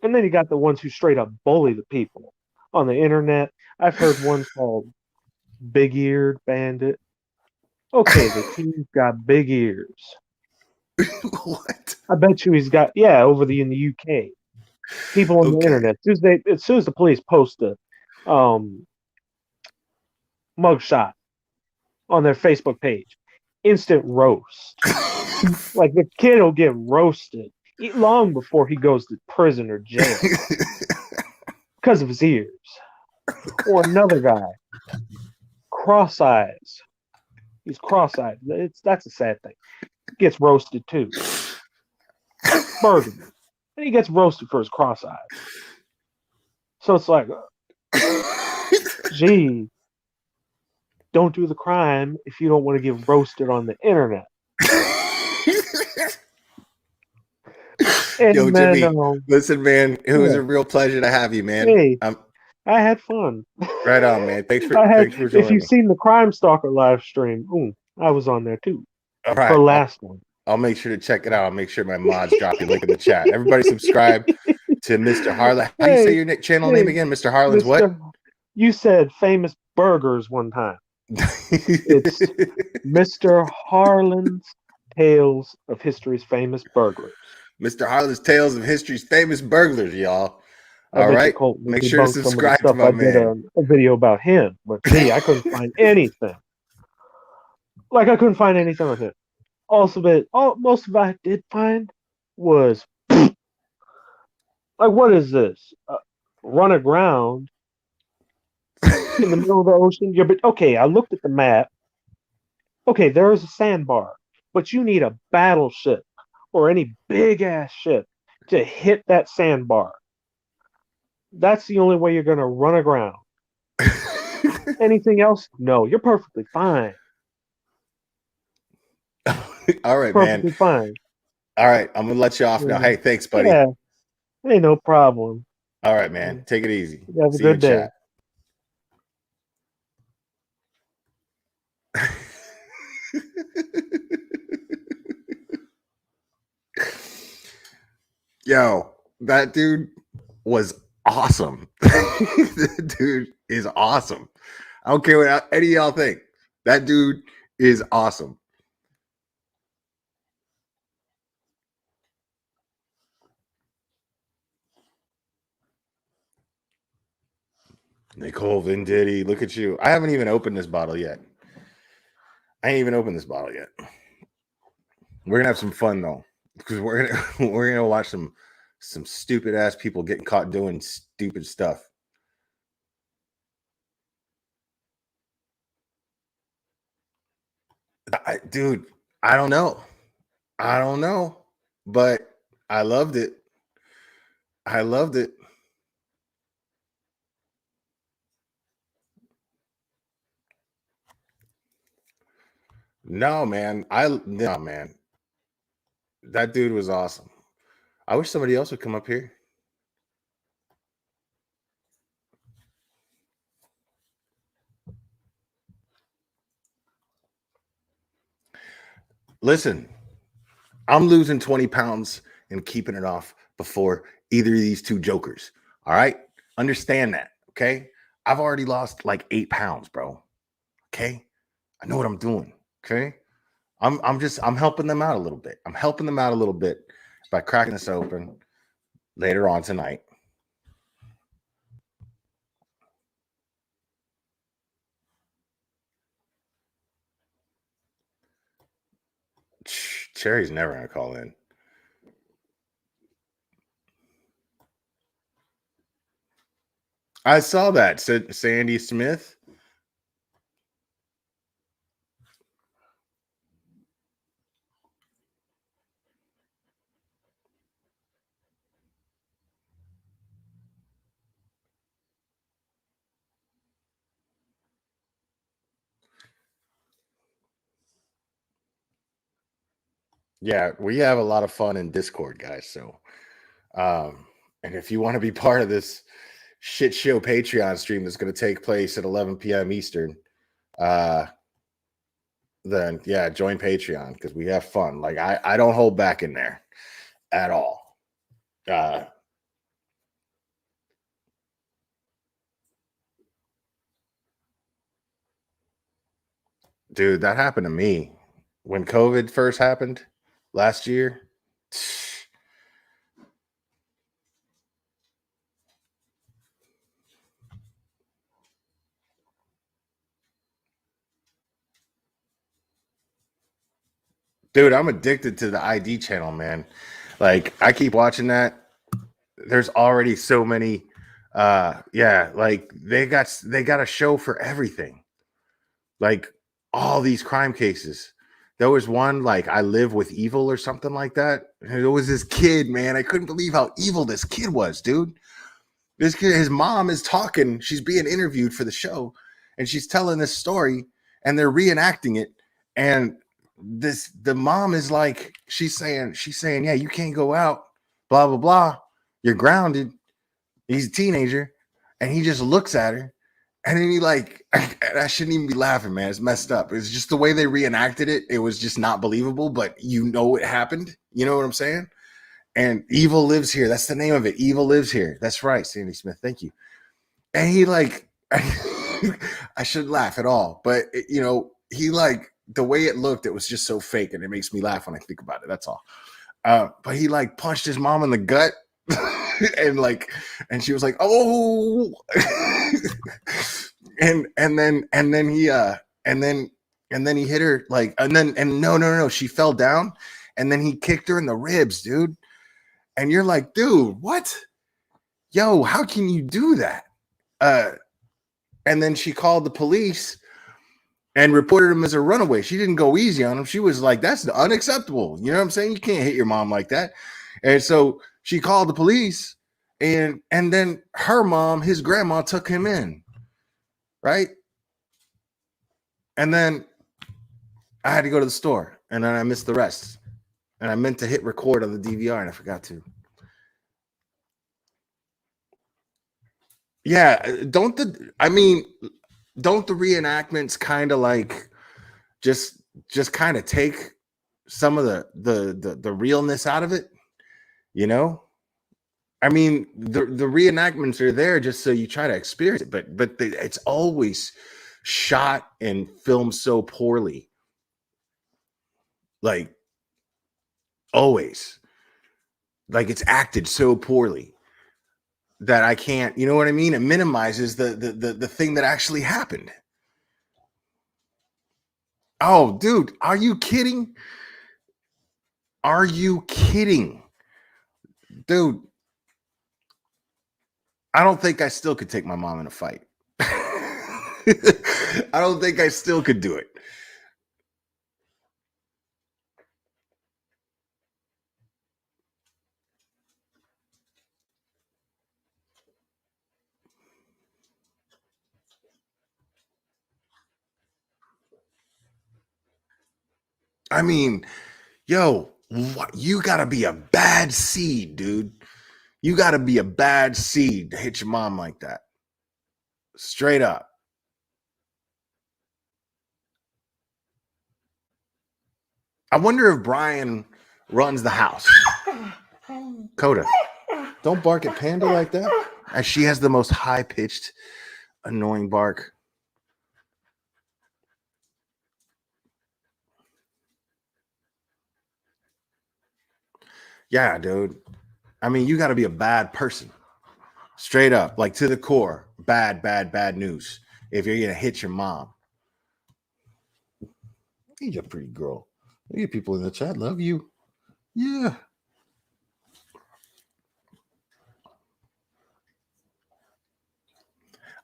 And then you got the ones who straight up bully the people on the internet. I've heard one called Big-Eared Bandit. Okay, the team's got big ears. What? I bet you he's got, over in the UK. People on the internet. As soon as the police post a mugshot on their Facebook page, instant roast. Like the kid will get roasted long before he goes to prison or jail because of his ears. Or another guy, cross-eyes. He's cross-eyed. That's a sad thing. Gets roasted too. Burglary. And he gets roasted for his cross-eyes. So it's like, gee, don't do the crime if you don't want to get roasted on the internet. Yo, Jimmy, listen, man, it was a real pleasure to have you, man. Hey, I had fun. Right on, man. Thanks for joining If you've seen the Crime Stalker live stream, I was on there too. All right. For last one. I'll make sure to check it out. I'll make sure my mods drop your link in the chat. Everybody subscribe to Mr. Harlan. How do you say your channel name again? Mr. Harlan's what? You said famous burgers one time. It's Mr. Harlan's Tales of History's Famous Burglars. Mr. Harlan's Tales of History's Famous Burglars, y'all. All right. Make sure to subscribe to my man. I did a video about him, but I couldn't find anything. Like, I couldn't find anything with it. Also, most of what I did find was like, what is this? Run aground in the middle of the ocean? Yeah, but okay, I looked at the map. Okay, there is a sandbar, but you need a battleship or any big ass ship to hit that sandbar. That's the only way you're going to run aground. Anything else? No, you're perfectly fine. All right, perfectly man. Fine. All right, I'm gonna let you off now. Hey, thanks, buddy. Yeah, ain't no problem. All right, man. Take it easy. Have a good day. Yo, that dude was awesome. Dude, is awesome. I don't care what any of y'all think. That dude is awesome. Nicole Venditti, look at you. I haven't even opened this bottle yet. We're gonna have some fun though, because we're gonna watch some stupid ass people getting caught doing stupid stuff. Dude, I don't know, but I loved it. No, man. That dude was awesome. I wish somebody else would come up here. Listen, I'm losing 20 pounds and keeping it off before either of these two jokers. All right? Understand that, okay? I've already lost like 8 pounds, bro. Okay? I know what I'm doing, okay? I'm helping them out a little bit. I'm helping them out a little bit by cracking this open later on tonight. Cherry's never gonna call in. I saw that, said Sandy Smith. Yeah, we have a lot of fun in Discord, guys. So, and if you want to be part of this shit show Patreon stream that's going to take place at 11 p.m. Eastern, then yeah, join Patreon because we have fun. Like I don't hold back in there at all. Dude, that happened to me when COVID first happened last year. Dude, I'm addicted to the ID channel, man. Like I keep watching that. There's already so many like they got a show for everything. Like all these crime cases. There was one like I Live with Evil or something like that. And it was this kid, man. I couldn't believe how evil this kid was, dude. This kid, his mom is talking. She's being interviewed for the show, and she's telling this story, and they're reenacting it. And the mom is like, she's saying, yeah, you can't go out, blah blah blah. You're grounded. He's a teenager, and he just looks at her. And then he like, I shouldn't even be laughing, man. It's messed up. It's just the way they reenacted it. It was just not believable, but you know it happened. You know what I'm saying? And Evil Lives Here. That's the name of it. Evil Lives Here. That's right, Sandy Smith. Thank you. And he like, I shouldn't laugh at all, but he like the way it looked, it was just so fake, and it makes me laugh when I think about it. That's all. But he like punched his mom in the gut. and she was like, oh, and then he hit her like, and no, she fell down, and then he kicked her in the ribs, dude. And you're like, dude, what? Yo, how can you do that? And then she called the police and reported him as a runaway. She didn't go easy on him. She was like, that's unacceptable. You know what I'm saying? You can't hit your mom like that. And so she called the police, and then her mom, his grandma, took him in, right? And then I had to go to the store, and then I missed the rest. And I meant to hit record on the DVR, and I forgot to. Yeah, don't the reenactments kind of like just kind of take some of the realness out of it, you know? I mean, the reenactments are there just so you try to experience it, but it's always shot and filmed so poorly. Like always. Like it's acted so poorly that I can't, you know what I mean? It minimizes the thing that actually happened. Oh, dude, are you kidding? Are you kidding? Dude, I don't think I still could take my mom in a fight. I don't think I still could do it. I mean, yo, what, you gotta be a bad seed, dude. You gotta be a bad seed to hit your mom like that. Straight up. I wonder if Brian runs the house. Coda, don't bark at Panda like that. As she has the most high-pitched, annoying bark. Yeah, dude. I mean, you got to be a bad person. Straight up, like to the core. Bad news. If you're going to hit your mom. He's a pretty girl. Look at people in the chat. Love you. Yeah.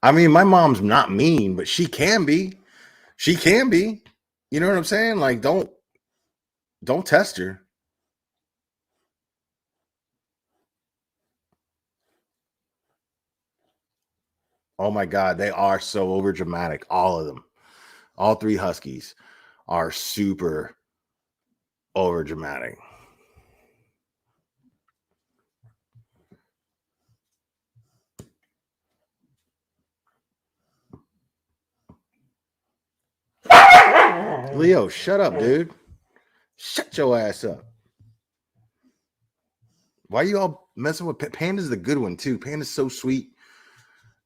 I mean, my mom's not mean, but she can be. She can be. You know what I'm saying? Like, don't test her. Oh my God, they are so over dramatic. All of them. All three Huskies are super over dramatic. Leo, shut up, dude. Shut your ass up. Why are you all messing with Panda's the good one too? Panda's so sweet.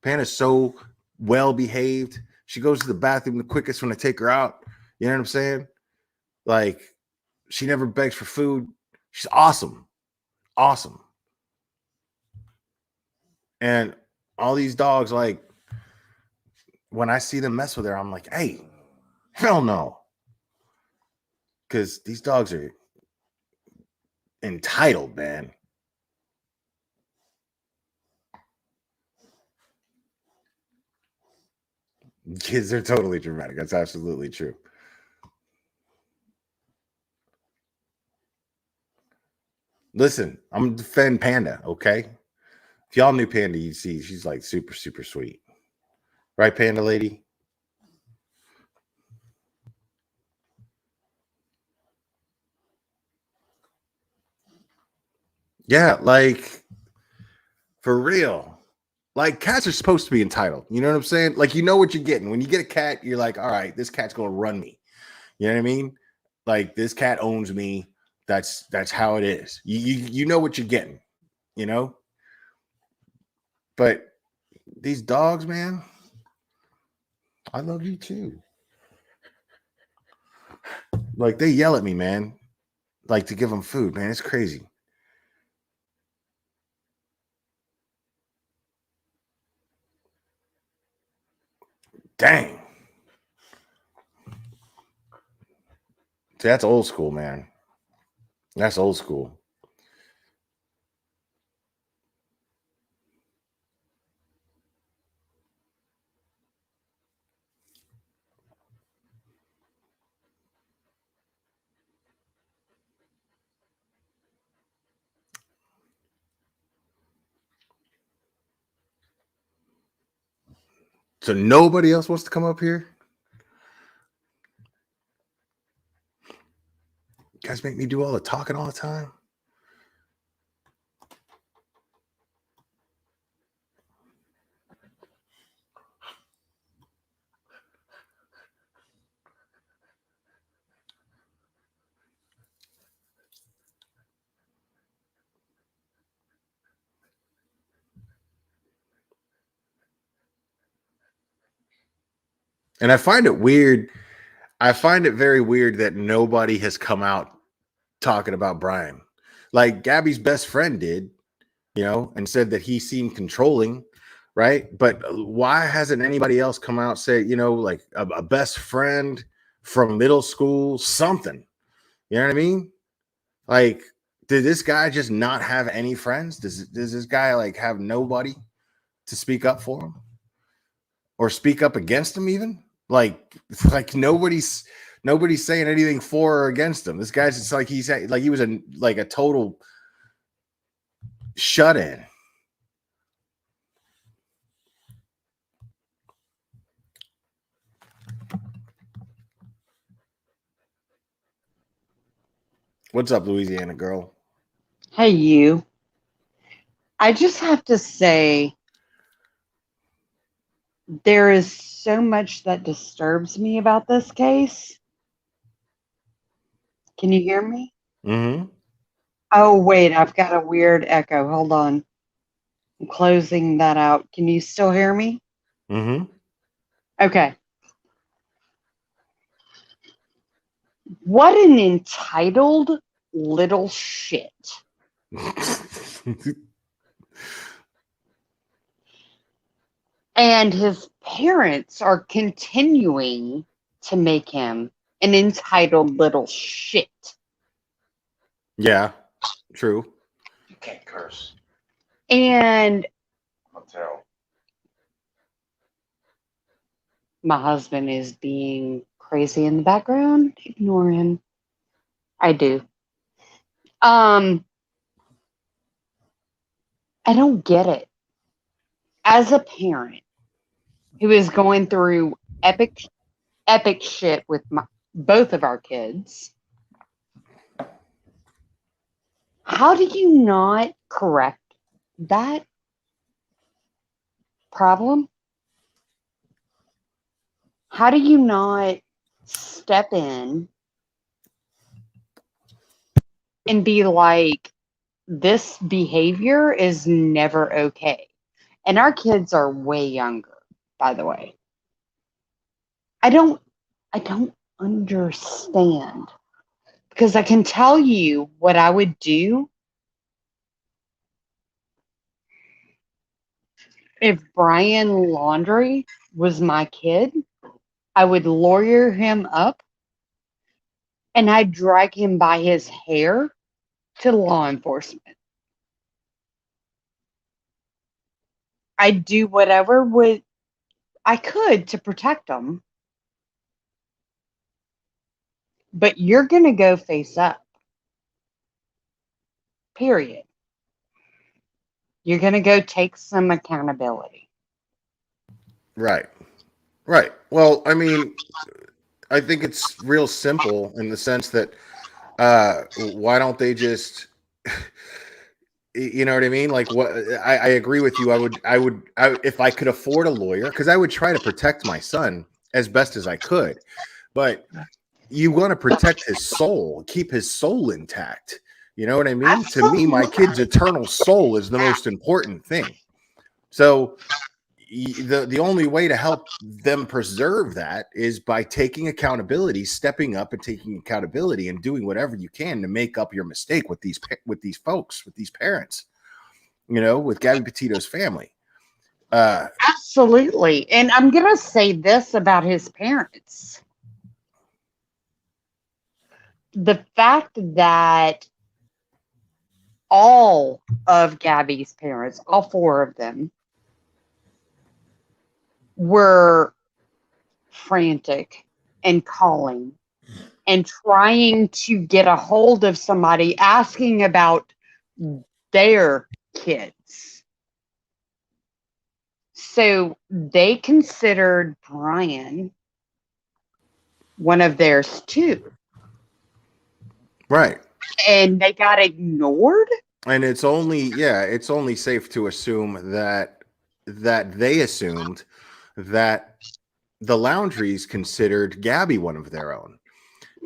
Panda's so well behaved. She goes to the bathroom the quickest when I take her out. You know what I'm saying? Like, she never begs for food. She's awesome. Awesome. And all these dogs, like, when I see them mess with her, I'm like, hey, hell no. Because these dogs are entitled, man. Kids are totally dramatic. That's absolutely true. Listen, I'm gonna defend Panda, okay? If y'all knew Panda, you'd see she's like super, super sweet. Right, Panda lady? Yeah, like, for real. Like, cats are supposed to be entitled. You know what I'm saying? Like, you know what you're getting. When you get a cat, you're like, all right, this cat's gonna run me. You know what I mean? Like, this cat owns me. That's how it is. You know what you're getting, you know? But these dogs, man, I love you too. Like, they yell at me, man. Like, to give them food, man. It's crazy. Dang. See, that's old school, man. That's old school. So nobody else wants to come up here? You guys make me do all the talking all the time? And I find it weird. I find it very weird that nobody has come out talking about Brian. Like Gabby's best friend did, and said that he seemed controlling, right? But why hasn't anybody else come out and say, like a best friend from middle school, something? You know what I mean? Like, did this guy just not have any friends? Does this guy like have nobody to speak up for him or speak up against him even? Like nobody's saying anything for or against him. This guy's just like he was a total shut in. What's up, Louisiana girl? Hey, you. I just have to say, there is so much that disturbs me about this case. Can you hear me? Mm-hmm. Oh, wait, I've got a weird echo. Hold on. I'm closing that out. Can you still hear me? Mm-hmm. Okay. What an entitled little shit. And his parents are continuing to make him an entitled little shit. Yeah, true. You can't curse. And I'll tell. my husband is being crazy in the background. Ignore him. I do. I don't get it. As a parent who is going through epic shit with both of our kids, how do you not correct that problem? How do you not step in and be like, this behavior is never okay? And our kids are way younger, by the way. I don't understand, because I can tell you what I would do if Brian Laundrie was my kid. I would lawyer him up and I'd drag him by his hair to law enforcement. I'd do whatever I could to protect him. But you're going to go face up. Period. You're going to go take some accountability. Right. Right. Well, I mean, I think it's real simple in the sense that why don't they just you know what I mean? Like what I agree with you. I would if I could afford a lawyer, because I would try to protect my son as best as I could. But you want to protect his soul, keep his soul intact. You know what I mean? Absolutely. To me, my kid's eternal soul is the most important thing. So the only way to help them preserve that is by taking accountability, stepping up and taking accountability and doing whatever you can to make up your mistake with these folks, with these parents, with Gabby Petito's family. Absolutely. And I'm going to say this about his parents. The fact that all of Gabby's parents, all four of them, were frantic and calling and trying to get a hold of somebody, asking about their kids. So they considered Brian one of theirs too. Right. And they got ignored. And it's only safe to assume that they assumed that the Laundries considered Gabby one of their own.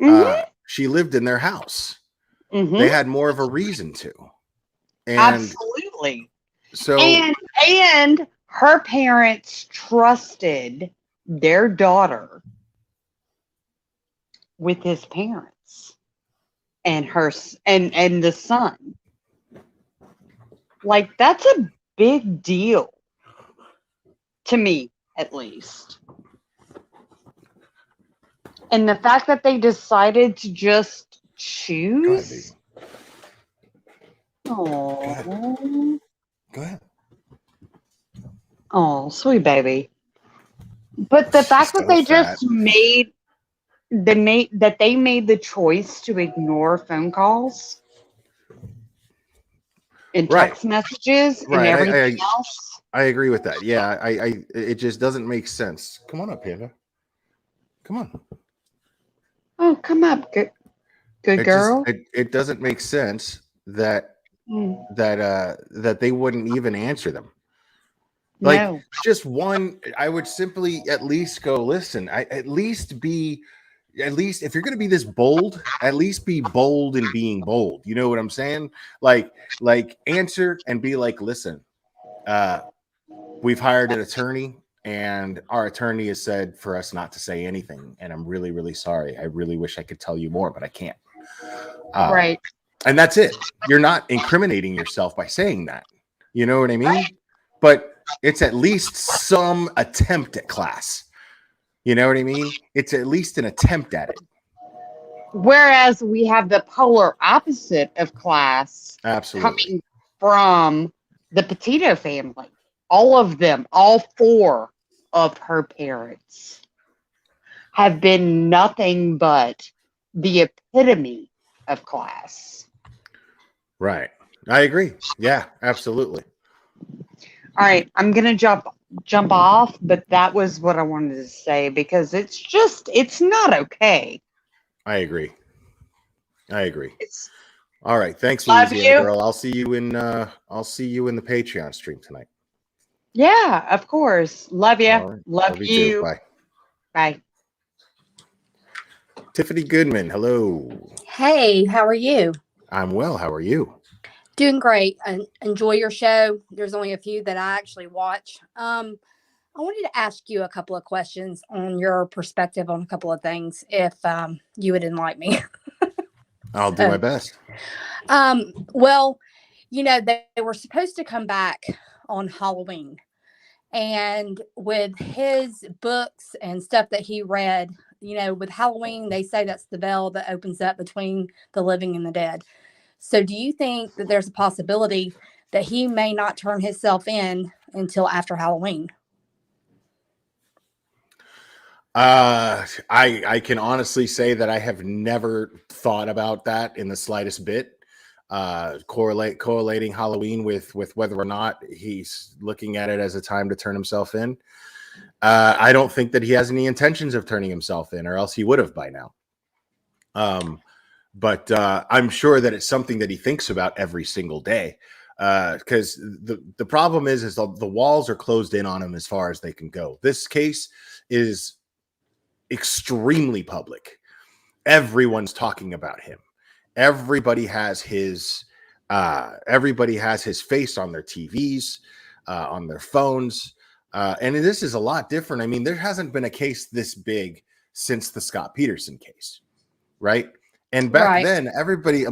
Mm-hmm. She lived in their house. Mm-hmm. They had more of a reason to. And absolutely. So and her parents trusted their daughter with his parents and and the son. Like, that's a big deal to me, at least. And the fact that they decided to just choose. Oh, go ahead. Oh, sweet baby. But the fact that they just made the choice to ignore phone calls and text messages and everything else. I agree with that. Yeah, it just doesn't make sense. Come on up, Panda. Come on. Oh, come up, good girl. It doesn't make sense that that they wouldn't even answer them. Like, no. Just one, I would simply at least go, listen, at least if you're going to be this bold, at least be bold in being bold. You know what I'm saying? Like answer and be like, listen, we've hired an attorney and our attorney has said for us not to say anything. And I'm really, really sorry. I really wish I could tell you more, but I can't. Right. And that's it. You're not incriminating yourself by saying that. You know what I mean? Right. But it's at least some attempt at class. You know what I mean? It's at least an attempt at it. Whereas we have the polar opposite of class. Absolutely. Coming from the Petito family. All of them, all four of her parents have been nothing but the epitome of class. Right. I agree. Yeah, absolutely. All right, I'm gonna jump off, but that was what I wanted to say because it's not okay. I agree. All right, thanks, Love Louisiana you. girl. I'll see you in the Patreon stream tonight. Yeah, of course. Love you. Right. Love you. Bye. Bye. Tiffany Goodman, hello. Hey, how are you? I'm well. How are you? Doing great. I enjoy your show. There's only a few that I actually watch. I wanted to ask you a couple of questions on your perspective on a couple of things, if you would enlighten me. I'll do my best. Well, they were supposed to come back on Halloween. And with his books and stuff that he read, with Halloween, they say that's the veil that opens up between the living and the dead. So do you think that there's a possibility that he may not turn himself in until after Halloween? I can honestly say that I have never thought about that in the slightest bit. Correlating Halloween with whether or not he's looking at it as a time to turn himself in. I don't think that he has any intentions of turning himself in, or else he would have by now. But I'm sure that it's something that he thinks about every single day. Because the problem is the walls are closed in on him as far as they can go. This case is extremely public. Everyone's talking about him. Everybody has his face on their TVs, on their phones. And this is a lot different. I mean, there hasn't been a case this big since the Scott Peterson case, right? And back then,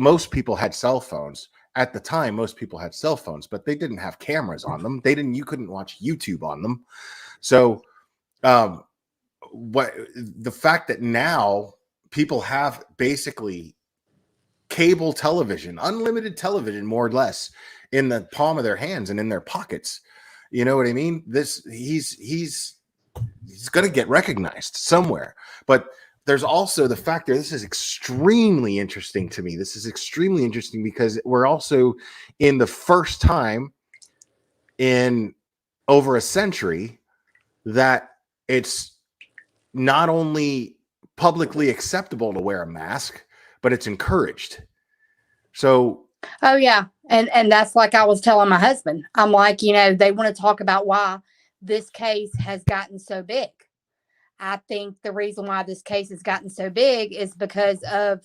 most people had cell phones. At the time, most people had cell phones, but they didn't have cameras on them. You couldn't watch YouTube on them. So the fact that now people have basically cable television, unlimited television, more or less, in the palm of their hands and in their pockets. You know what I mean? He's going to get recognized somewhere. But there's also the fact that this is extremely interesting to me. This is extremely interesting because we're also in the first time in over a century that it's not only publicly acceptable to wear a mask, but it's encouraged. So, oh yeah, and that's like I was telling my husband. I'm like, they want to talk about why this case has gotten so big. I think the reason why this case has gotten so big is because of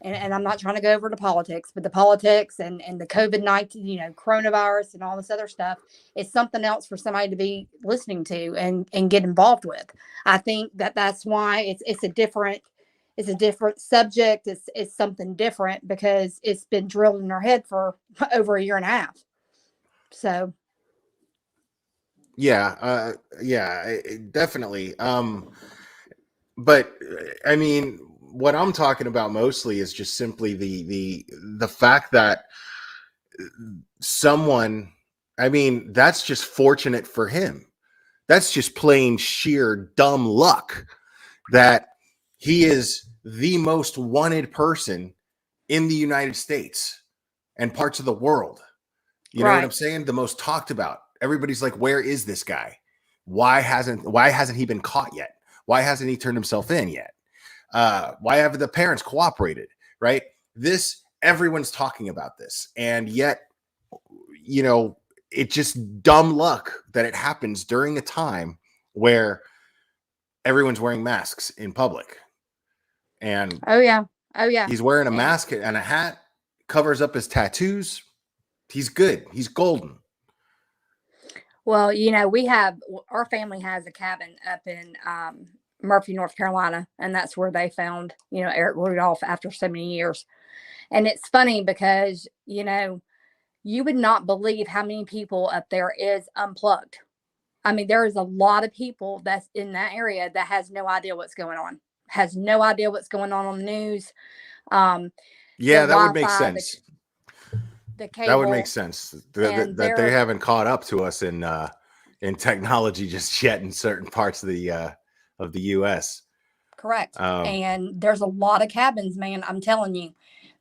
and I'm not trying to go over to politics, but the politics and the COVID-19, coronavirus and all this other stuff, it's something else for somebody to be listening to and get involved with. I think that's why it's a different subject. It's something different because it's been drilled in our head for over a year and a half. So. Yeah, definitely. But I mean, what I'm talking about mostly is just simply the fact that someone, I mean, that's just fortunate for him. That's just plain sheer dumb luck that he is the most wanted person in the United States and parts of the world. You know what I'm saying? The most talked about. Everybody's like, where is this guy? Why hasn't he been caught yet? Why hasn't he turned himself in yet? Why haven't the parents cooperated? Right? Everyone's talking about this. And yet, it's just dumb luck that it happens during a time where everyone's wearing masks in public. And oh yeah, he's wearing a mask and a hat, covers up his tattoos. He's good. He's golden. Well, our family has a cabin up in Murphy, North Carolina, and that's where they found, Eric Rudolph after so many years. And it's funny because, you would not believe how many people up there is unplugged. I mean, there is a lot of people that's in that area that has no idea what's going on, on the news. Yeah, that would make sense. The cable, that would make sense. That they haven't caught up to us in technology just yet in certain parts of the U.S. Correct. And there's a lot of cabins, man. I'm telling you,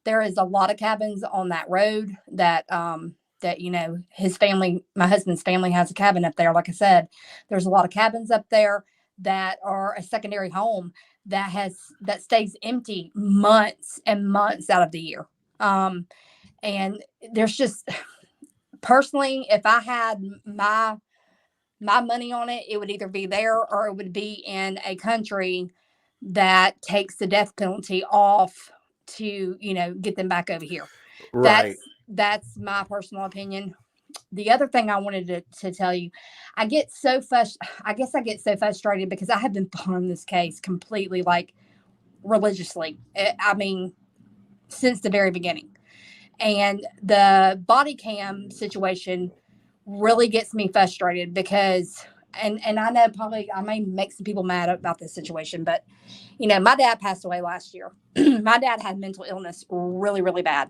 there is a lot of cabins on that road that his family, my husband's family, has a cabin up there. Like I said, there's a lot of cabins up there that are a secondary home that stays empty months and months out of the year. And there's just, personally, if I had my money on it, it would either be there or it would be in a country that takes the death penalty off to, get them back over here. Right. That's my personal opinion. The other thing I wanted to tell you, I get so frustrated because I have been following this case completely, like, religiously. I mean, since the very beginning. And the body cam situation really gets me frustrated because, and I know probably I may make some people mad about this situation, but, my dad passed away last year. My dad had mental illness really, really bad.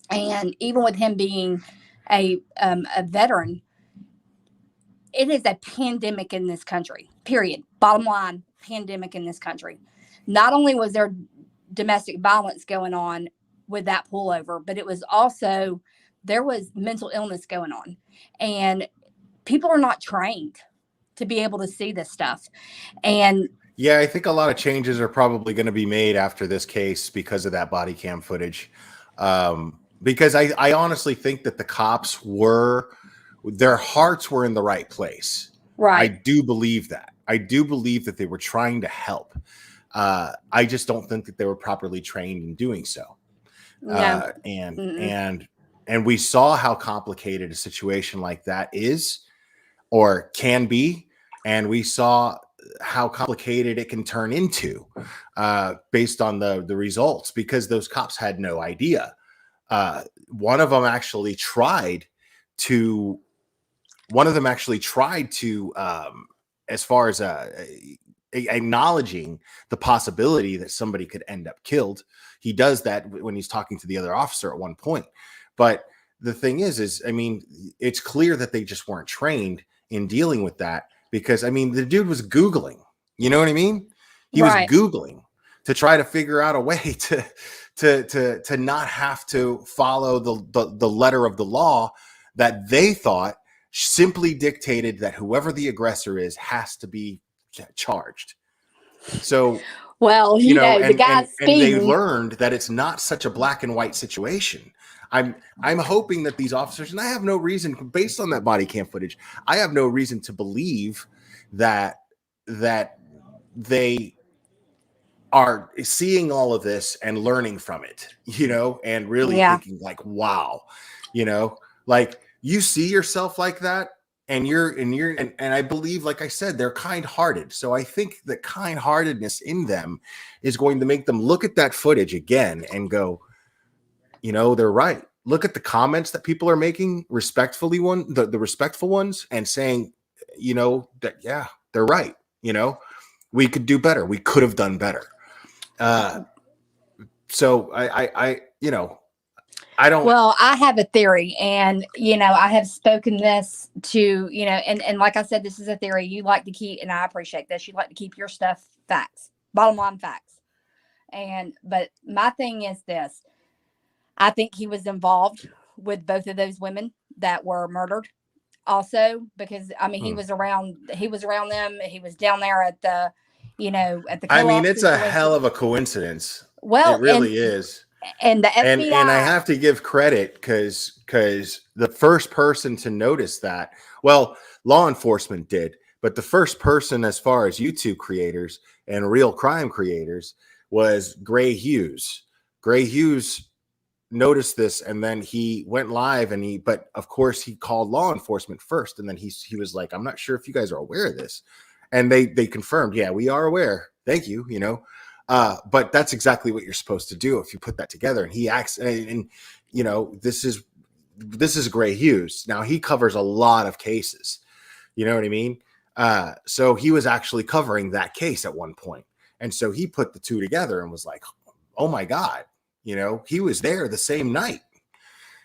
And even with him being a veteran, it is a pandemic in this country, period. Bottom line, pandemic in this country. Not only was there domestic violence going on with that pullover, but it was also, there was mental illness going on. And people are not trained to be able to see this stuff. And yeah, I think a lot of changes are probably going to be made after this case because of that body cam footage. Because I honestly think that the cops their hearts were in the right place. Right. I do believe that. I do believe that they were trying to help. I just don't think that they were properly trained in doing so. No. And we saw how complicated a situation like that is or can be. And we saw how complicated it can turn into based on the results, because those cops had no idea. One of them actually tried to as far as acknowledging the possibility that somebody could end up killed. He does that when he's talking to the other officer at one point. But the thing is, I mean, it's clear that they just weren't trained in dealing with that, because, I mean, the dude was Googling, you know what I mean? He was Googling to try to figure out a way to not have to follow the letter of the law that they thought simply dictated that whoever the aggressor is has to be charged. So, well, the guy's and they learned that it's not such a black and white situation. I'm hoping that these officers, and I have no reason, based on that body cam footage, I have no reason to believe that they are seeing all of this and learning from it, you know, and really thinking like, wow, you know, like you see yourself like that, and I believe, like I said, they're kind-hearted. So I think the kind-heartedness in them is going to make them look at that footage again and go, you know, they're right. Look at the comments that people are making, respectfully the respectful ones, and saying, you know, that, yeah, they're right. You know, we could do better. We could have done better. So I you know, I don't. Well, I have a theory, and you know, I have spoken this to, you know, and like I said, this is a theory you like to keep, and I appreciate this. You like to keep your stuff facts, bottom line facts. But my thing is this: I think he was involved with both of those women that were murdered. Also, because I mean, he was around them. He was down there at the, you know, at the. I mean, it's situation. a hell of a coincidence. Well, it really is. And the FBI, and I have to give credit because the first person to notice that, well, law enforcement did, but the first person as far as YouTube creators and real crime creators was Gray Hughes. Gray Hughes noticed this, and then he went live, but of course he called law enforcement first, and then he was like, I'm not sure if you guys are aware of this, and they confirmed, yeah, we are aware, thank you, you know. But that's exactly what you're supposed to do if you put that together. And he acts, and you know, this is Gray Hughes. Now he covers a lot of cases, you know what I mean? So he was actually covering that case at one point, and so he put the two together and was like, oh my God, you know, he was there the same night,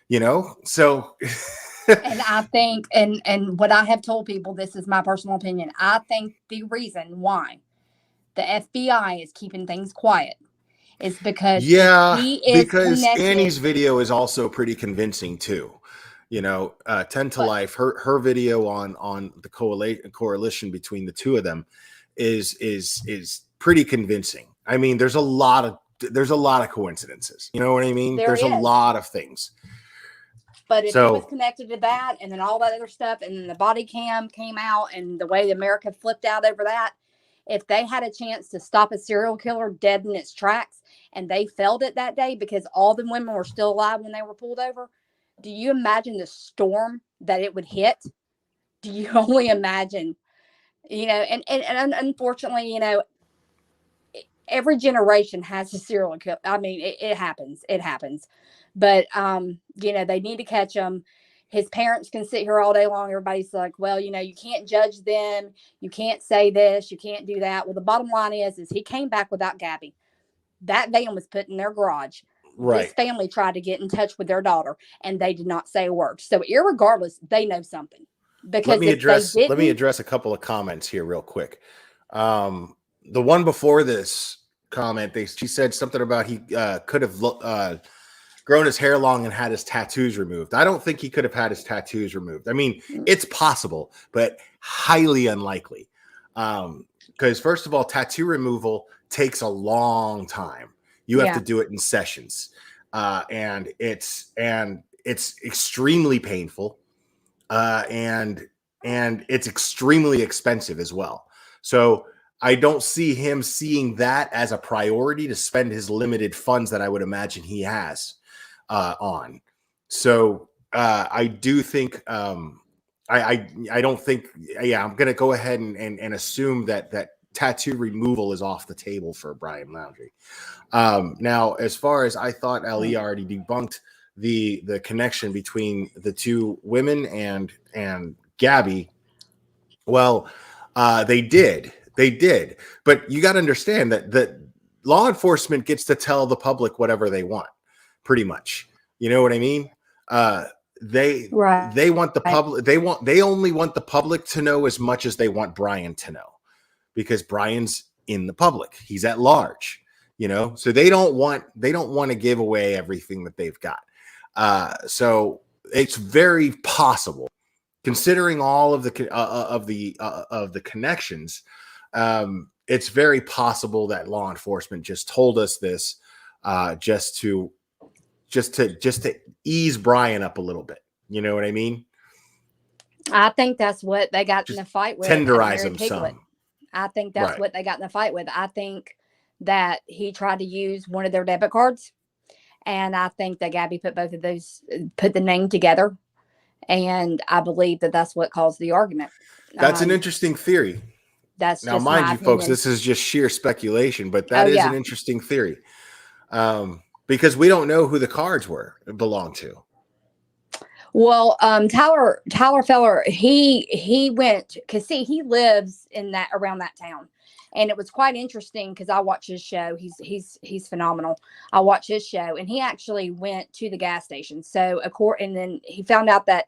you know. So and I think, and what I have told people, this is my personal opinion, I think the reason why the FBI is keeping things quiet is because he is because connected. Annie's video is also pretty convincing too. You know, 10 to Life, her video on the correlation between the two of them is pretty convincing. I mean, there's a lot of coincidences. You know what I mean? There's a lot of things. But if he was connected to that, and then all that other stuff, and then the body cam came out, and the way America flipped out over that, if they had a chance to stop a serial killer dead in its tracks, and they failed it that day because all the women were still alive when they were pulled over, do you imagine the storm that it would hit? Do you only imagine, you know, and unfortunately, you know, every generation has a serial killer. I mean, it happens. It happens. But, you know, they need to catch him. His parents can sit here all day long. Everybody's like, well, you know, you can't judge them. You can't say this. You can't do that. Well, the bottom line is he came back without Gabby. That van was put in their garage. Right. This family tried to get in touch with their daughter, and they did not say a word. So irregardless, they know something. Because let me address a couple of comments here real quick. The one before this comment, she said something about he could have grown his hair long and had his tattoos removed. I don't think he could have had his tattoos removed. I mean, it's possible, but highly unlikely. Because first of all, tattoo removal takes a long time. You have to do it in sessions, and it's extremely painful, and it's extremely expensive as well. So I don't see him seeing that as a priority to spend his limited funds that I would imagine he has on. So I do think I don't think, I'm going to go ahead and assume that tattoo removal is off the table for Brian Laundrie. Now, as far as I thought, Ali already debunked the connection between the two women and Gabby. Well, they did, but you got to understand that law enforcement gets to tell the public whatever they want, pretty much. You know what I mean? They want the public. They only want the public to know as much as they want Brian to know, because Brian's in the public. He's at large. You know, so they don't want to give away everything that they've got. So it's very possible, considering all of the connections. It's very possible that law enforcement just told us this just to ease Brian up a little bit. You know what I mean? I think that's what they got in the fight with. Tenderize him some. I think that's what they got in the fight with. I think that he tried to use one of their debit cards. And I think that Gabby put both of those, put the name together. And I believe that that's what caused the argument. That's an interesting theory. That's now, just mind my you, folks, opinion. this is just sheer speculation, but that is yeah. an interesting theory. Because we don't know who the cards belonged to. Well, Tyler Feller, he went, cause see, he lives in around that town. And it was quite interesting because I watch his show. He's phenomenal. I watch his show, and he actually went to the gas station. So and then he found out that,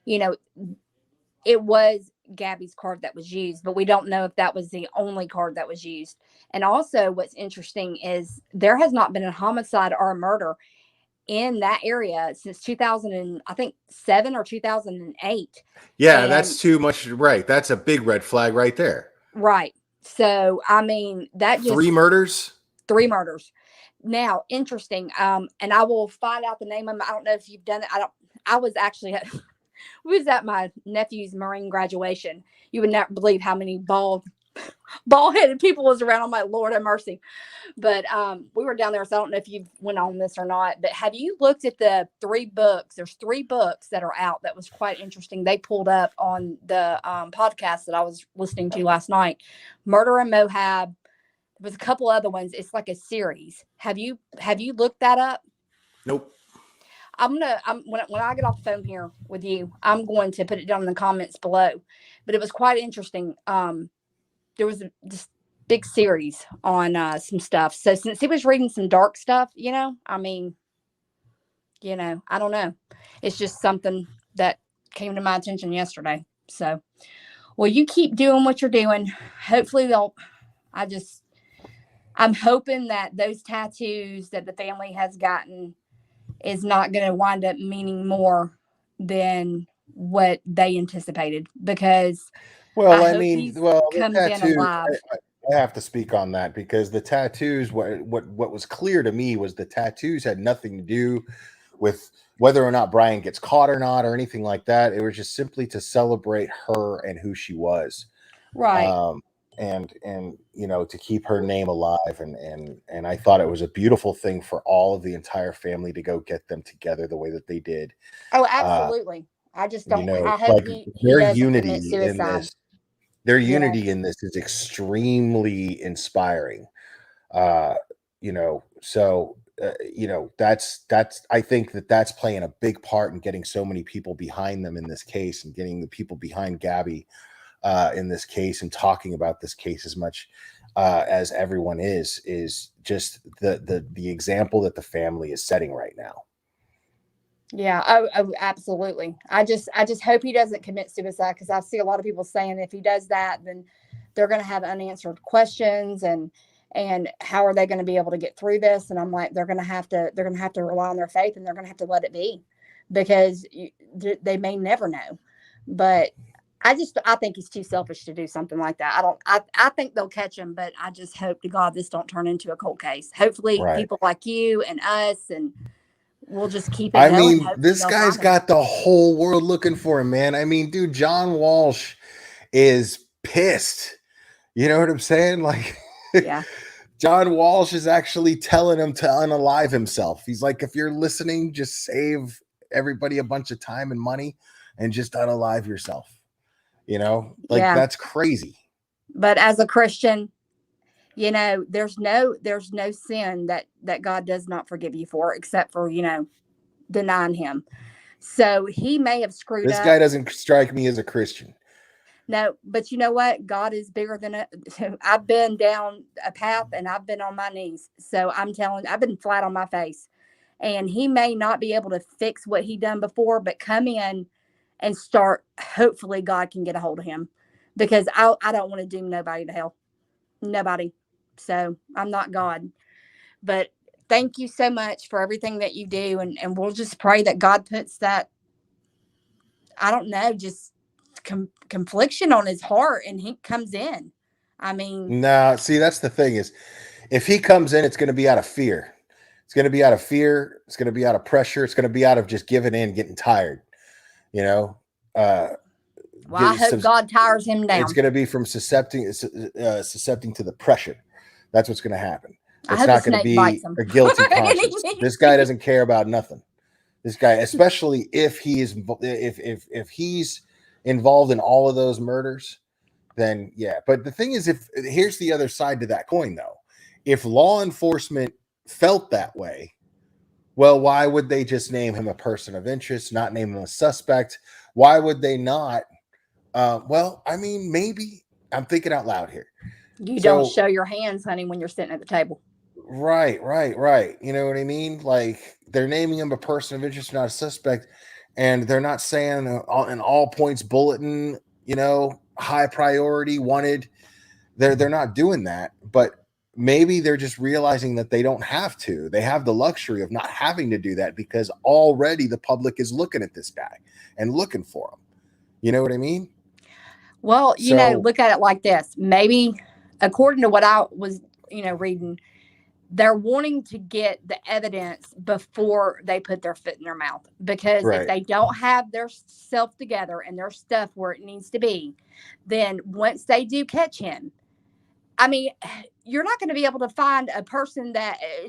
it was Gabby's card that was used, but we don't know if that was the only card that was used. And also what's interesting is there has not been a homicide or a murder in that area since 2007 or 2008. Yeah, that's too much. Right. That's a big red flag right there. Right. So, I mean, that just 3 murders. Now, interesting. And I will find out the name of them. I don't know if you've done it. I was actually was at my nephew's Marine graduation. You would not believe how many bald-headed people was around. I'm like, Lord have mercy. But we were down there, so I don't know if you went on this or not. But have you looked at the 3 books? There's 3 books that are out that was quite interesting. They pulled up on the podcast that I was listening to last night. Murder in Moab. There was a couple other ones. It's like a series. Have you looked that up? Nope. when I get off the phone here with you, I'm going to put it down in the comments below. But it was quite interesting. There was this big series on some stuff. So since he was reading some dark stuff, I don't know. It's just something that came to my attention yesterday. So, well, you keep doing what you're doing. Hopefully I'm hoping that those tattoos that the family has gotten is not going to wind up meaning more than what they anticipated, because the tattoos, I have to speak on that, because the tattoos, what was clear to me was the tattoos had nothing to do with whether or not Brian gets caught or not, or anything like that. It was just simply to celebrate her and who she was. Right. And to keep her name alive. And I thought it was a beautiful thing for all of the entire family to go get them together the way that they did. Oh, absolutely. I just don't, I hope their unity in this. Their unity in this is extremely inspiring. That's I think that's playing a big part in getting so many people behind them in this case, and getting the people behind Gabby in this case, and talking about this case as much as everyone is just the example that the family is setting right now. Yeah. Oh, absolutely. I just hope he doesn't commit suicide, because I see a lot of people saying if he does that, then they're going to have unanswered questions, and how are they going to be able to get through this? And I'm like, they're going to have to rely on their faith, and they're going to have to let it be, because they may never know. But I think he's too selfish to do something like that. I think they'll catch him, but I just hope to God this don't turn into a cold case. Hopefully people like you and us, and we'll just keep it going. I mean, this guy's got the whole world looking for him, man. I mean, dude, John Walsh is pissed. You know what I'm saying? Like, yeah. John Walsh is actually telling him to unalive himself. He's like, if you're listening, just save everybody a bunch of time and money and just unalive yourself. That's crazy. But as a Christian, there's no sin that God does not forgive you for, except for, denying him. So he may have screwed up. This guy doesn't strike me as a Christian. No, but you know what? God is bigger than it. I've been down a path, and I've been on my knees. So I've been flat on my face, and he may not be able to fix what he done before, but come in and start. Hopefully God can get a hold of him, because I don't want to doom nobody to hell. Nobody. So I'm not God. But thank you so much for everything that you do. And we'll just pray that God puts that, I don't know, just confliction on his heart, and he comes in. I mean, no, see, that's the thing, is if he comes in, it's going to be out of fear. It's going to be out of fear. It's going to be out of pressure. It's going to be out of just giving in, getting tired. Well, I hope God tires him down. It's going to be from suscepting to the pressure That's what's going to happen. I It's hope not the going to snake be bites him. a guilty conscience. This guy doesn't care about nothing. This guy, especially if he's involved in all of those murders, then yeah. But the thing is, here's the other side to that coin, though. If law enforcement felt that way, well, why would they just name him a person of interest, not name him a suspect? Why would they not? Well, I mean, maybe I'm thinking out loud here. You don't show your hands, honey, when you're sitting at the table. Right. You know what I mean? Like, they're naming him a person of interest, not a suspect, and they're not saying an all points bulletin, you know, high priority wanted. They're not doing that, but maybe they're just realizing that they don't have to. They have the luxury of not having to do that because already the public is looking at this guy and looking for him. You know what I mean? Well, you know, look at it like this. Maybe, according to what I was, reading, they're wanting to get the evidence before they put their foot in their mouth. Because if they don't have their self together and their stuff where it needs to be, then once they do catch him, I mean, you're not going to be able to find a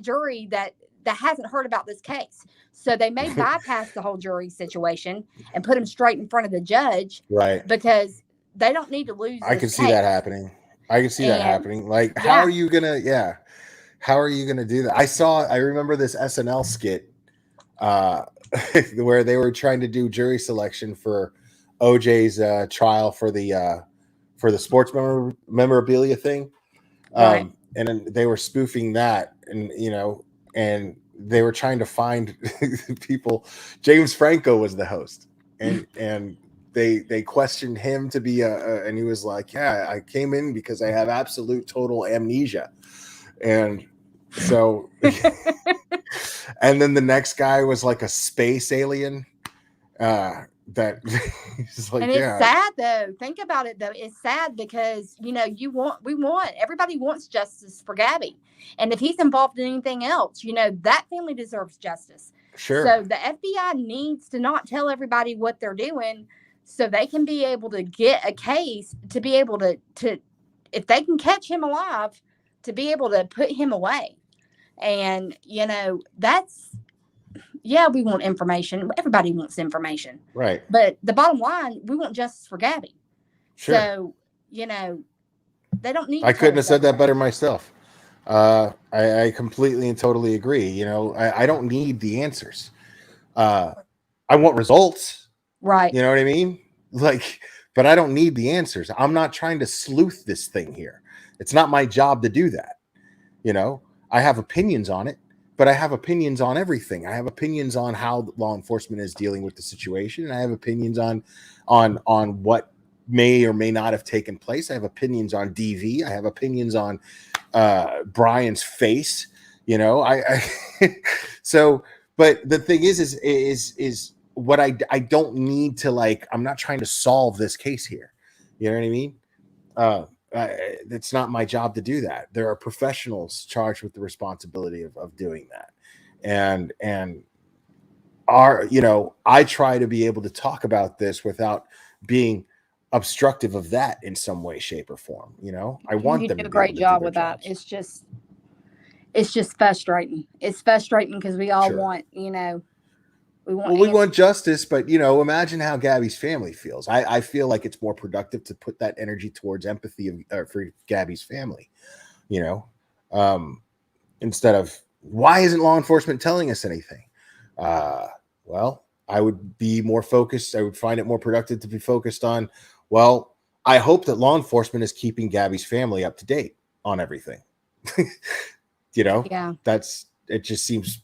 jury that hasn't heard about this case. So they may bypass the whole jury situation and put him straight in front of the judge. Right. Because they don't need to lose. I can see that happening. Like, how are you gonna do that? I remember this SNL skit where they were trying to do jury selection for OJ's trial for the sports memorabilia thing. And then they were spoofing that, and they were trying to find people. James Franco was the host, and they questioned him to be and he was like, yeah, I came in because I have absolute total amnesia. And so, and then the next guy was like a space alien. That is like, and it's sad though. Think about it though. It's sad because everybody wants justice for Gabby, and if he's involved in anything else, that family deserves justice. Sure. So the FBI needs to not tell everybody what they're doing, so they can be able to get a case to be able to if they can catch him alive, to be able to put him away. And we want information. Everybody wants information. Right. But the bottom line, we want justice for Gabby. Sure. So, they don't need. I couldn't have said that better myself. I completely and totally agree. I don't need the answers. I want results. Right. You know what I mean? Like, but I don't need the answers. I'm not trying to sleuth this thing here. It's not my job to do that. I have opinions on it. But I have opinions on everything. I have opinions on how law enforcement is dealing with the situation, and I have opinions on what may or may not have taken place. I have opinions on DV. I have opinions on Brian's face. So. But the thing is what I don't need to, like. I'm not trying to solve this case here. You know what I mean? It's not my job to do that. There are professionals charged with the responsibility of doing that. And I try to be able to talk about this without being obstructive of that in some way, shape, or form. I want them to do a great job with that. It's just frustrating. It's frustrating because we all want, we want justice, but imagine how Gabby's family feels. I feel like it's more productive to put that energy towards empathy for Gabby's family, instead of, why isn't law enforcement telling us anything? Well, I would be more focused. I would find it more productive to be focused on, well, I hope that law enforcement is keeping Gabby's family up to date on everything. Yeah. It just seems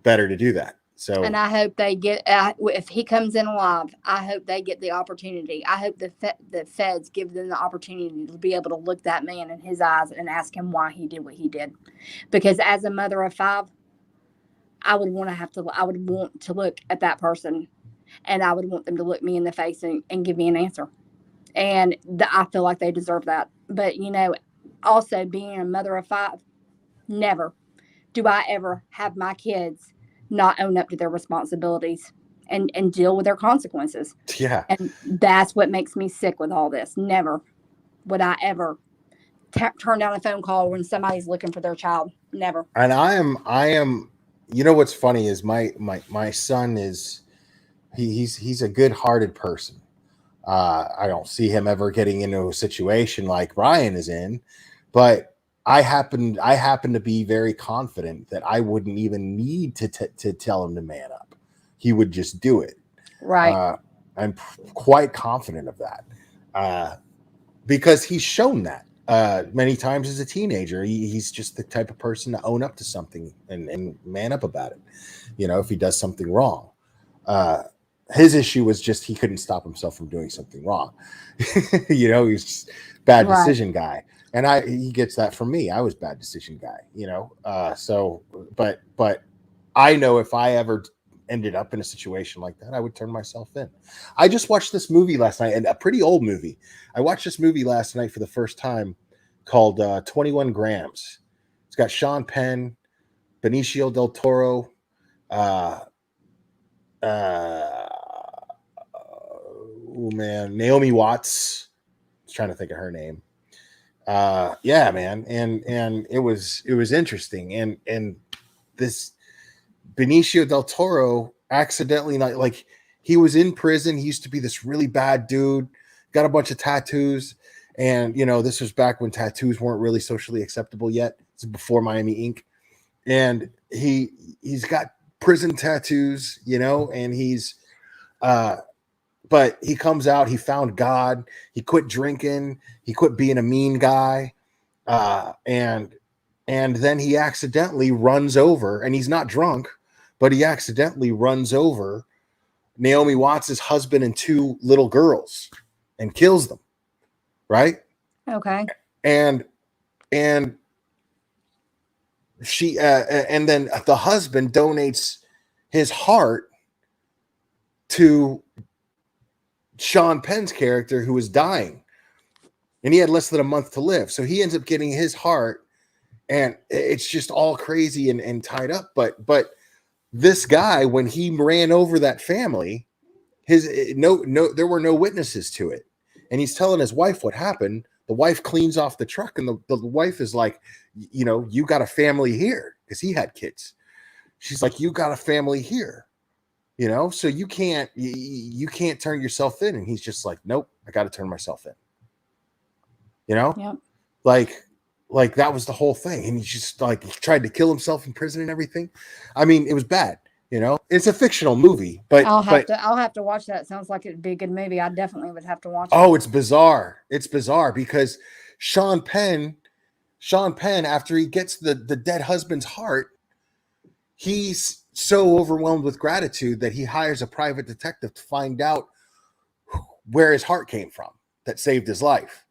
better to do that. So, and I hope they get, if he comes in alive, I hope they get the opportunity. I hope the feds give them the opportunity to be able to look that man in his eyes and ask him why he did what he did. Because as a mother of 5, I would want to look at that person, and I would want them to look me in the face and give me an answer. And I feel like they deserve that. But, also being a mother of 5, never do I ever have my kids not own up to their responsibilities and deal with their consequences. Yeah. And that's what makes me sick with all this. Never would I ever turn down a phone call when somebody's looking for their child. Never. And I am, you know, what's funny is my son is, he's a good-hearted person. I don't see him ever getting into a situation like Brian is in, but I happen to be very confident that I wouldn't even need to tell him to man up. He would just do it. Right. I'm quite confident of that because he's shown that many times as a teenager. He's just the type of person to own up to something and man up about it. You know, if he does something wrong. His issue was just he couldn't stop himself from doing something wrong. You know, he's just bad decision guy. And he gets that from me. I was bad decision guy, you know. But I know if I ever ended up in a situation like that, I would turn myself in. I just watched this movie last night, and a pretty old movie. I watched this movie last night for the first time called 21 Grams. It's got Sean Penn, Benicio del Toro, oh man, Naomi Watts. I was trying to think of her name. Yeah, man, and it was interesting, and this Benicio del Toro accidentally, like he was in prison. He used to be this really bad dude, got a bunch of tattoos, and you know, this was back when tattoos weren't really socially acceptable yet. This is before Miami Ink, and he's got prison tattoos, you know, and he's but he comes out, he found God, he quit drinking, he quit being a mean guy, and then he accidentally runs over, and he's not drunk, but he accidentally runs over Naomi Watts' husband and two little girls and kills them, right? Okay. And she and then the husband donates his heart to Sean Penn's character, who was dying, and he had less than a month to live. So he ends up getting his heart, and it's just all crazy and tied up. But this guy, when he ran over that family, there were no witnesses to it, and he's telling his wife what happened. The wife cleans off the truck, and the wife is like, you know, you got a family here, because he had kids. She's like, you got a family here. You know, so you can't turn yourself in. And he's just like, nope, I got to turn myself in. You know, yep. like that was the whole thing. And he just like he tried to kill himself in prison and everything. I mean, it was bad. You know, it's a fictional movie, but I'll have to watch that. Sounds like it'd be a good movie. I definitely would have to watch it. Oh, it's bizarre. It's bizarre because Sean Penn, after he gets the dead husband's heart, he's so overwhelmed with gratitude that he hires a private detective to find out where his heart came from that saved his life.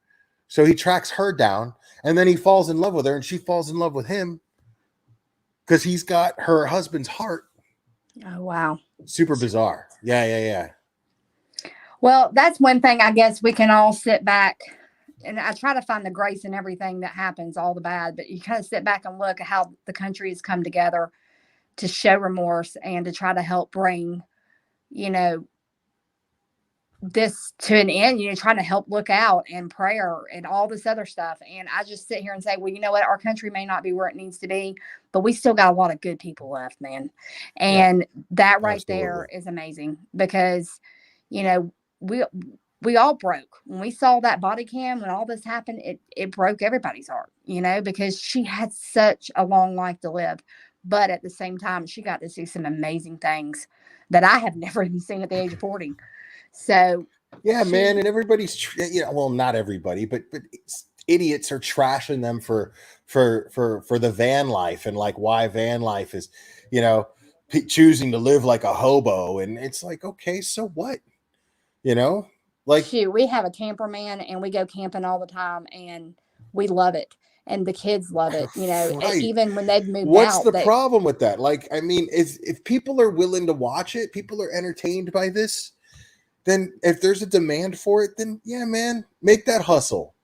So he tracks her down, and then he falls in love with her, and she falls in love with him because he's got her husband's heart. Oh, wow. Super bizarre. Yeah. Well, that's one thing I guess we can all sit back, and I try to find the grace in everything that happens, all the bad, but you kind of sit back and look at how the country has come together to show remorse and to try to help bring, you know, this to an end, you know, trying to help look out and prayer and all this other stuff. And I just sit here and say, well, you know what? Our country may not be where it needs to be, but we still got a lot of good people left, man. And that right there is amazing because, you know, we all broke when we saw that body cam, when all this happened, it broke everybody's heart, you know, because she had such a long life to live. But at the same time, she got to see some amazing things that I have never even seen at the age of 40. So yeah, man, and everybody's you know, well, not everybody, but idiots are trashing them for the van life and like why van life is, you know, choosing to live like a hobo, and it's like, okay, so what, you know, like shoot, we have a camper, man, and we go camping all the time, and we love it. And the kids love it, you know, right. Even when they've moved What's out. What's the problem with that? Like, I mean, if people are willing to watch it, people are entertained by this, then if there's a demand for it, then yeah, man, make that hustle.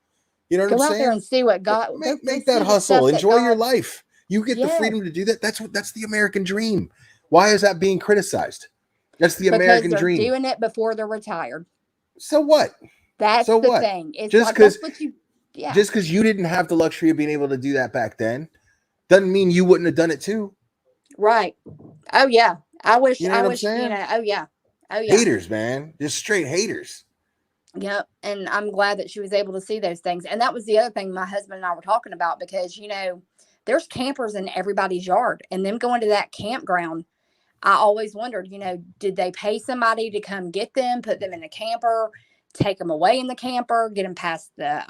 You know what I'm saying? Go out there and see what God... Make that hustle. Enjoy your life. You get the freedom to do that. That's the American dream. Why is that being criticized? That's the American dream. Doing it before they're retired. So what? That's the thing. It's just because Yeah. Just because you didn't have the luxury of being able to do that back then doesn't mean you wouldn't have done it too. Right. Oh yeah. I wish, You know what I'm saying? oh yeah. Oh yeah. Haters, man. Just straight haters. Yep. And I'm glad that she was able to see those things. And that was the other thing my husband and I were talking about, because, there's campers in everybody's yard, and them going to that campground. I always wondered, did they pay somebody to come get them, put them in a camper, take them away in the camper, get them past the,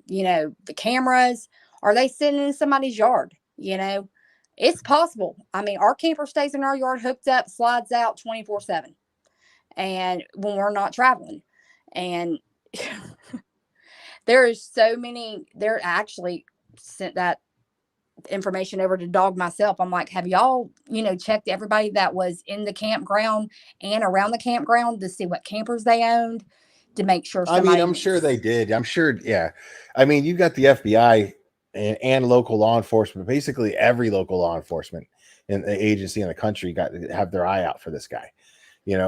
the cameras? Are they sitting in somebody's yard? It's possible. I mean, our camper stays in our yard, hooked up, slides out 24/7. And when we're not traveling, and there is so many, there actually sent that information over to Dog myself. I'm like, have y'all, checked everybody that was in the campground and around the campground to see what campers they owned, to make sure somebody... I'm sure they did. I'm sure. Yeah. I mean, you got the FBI and local law enforcement, basically every local law enforcement and the agency in the country got to have their eye out for this guy,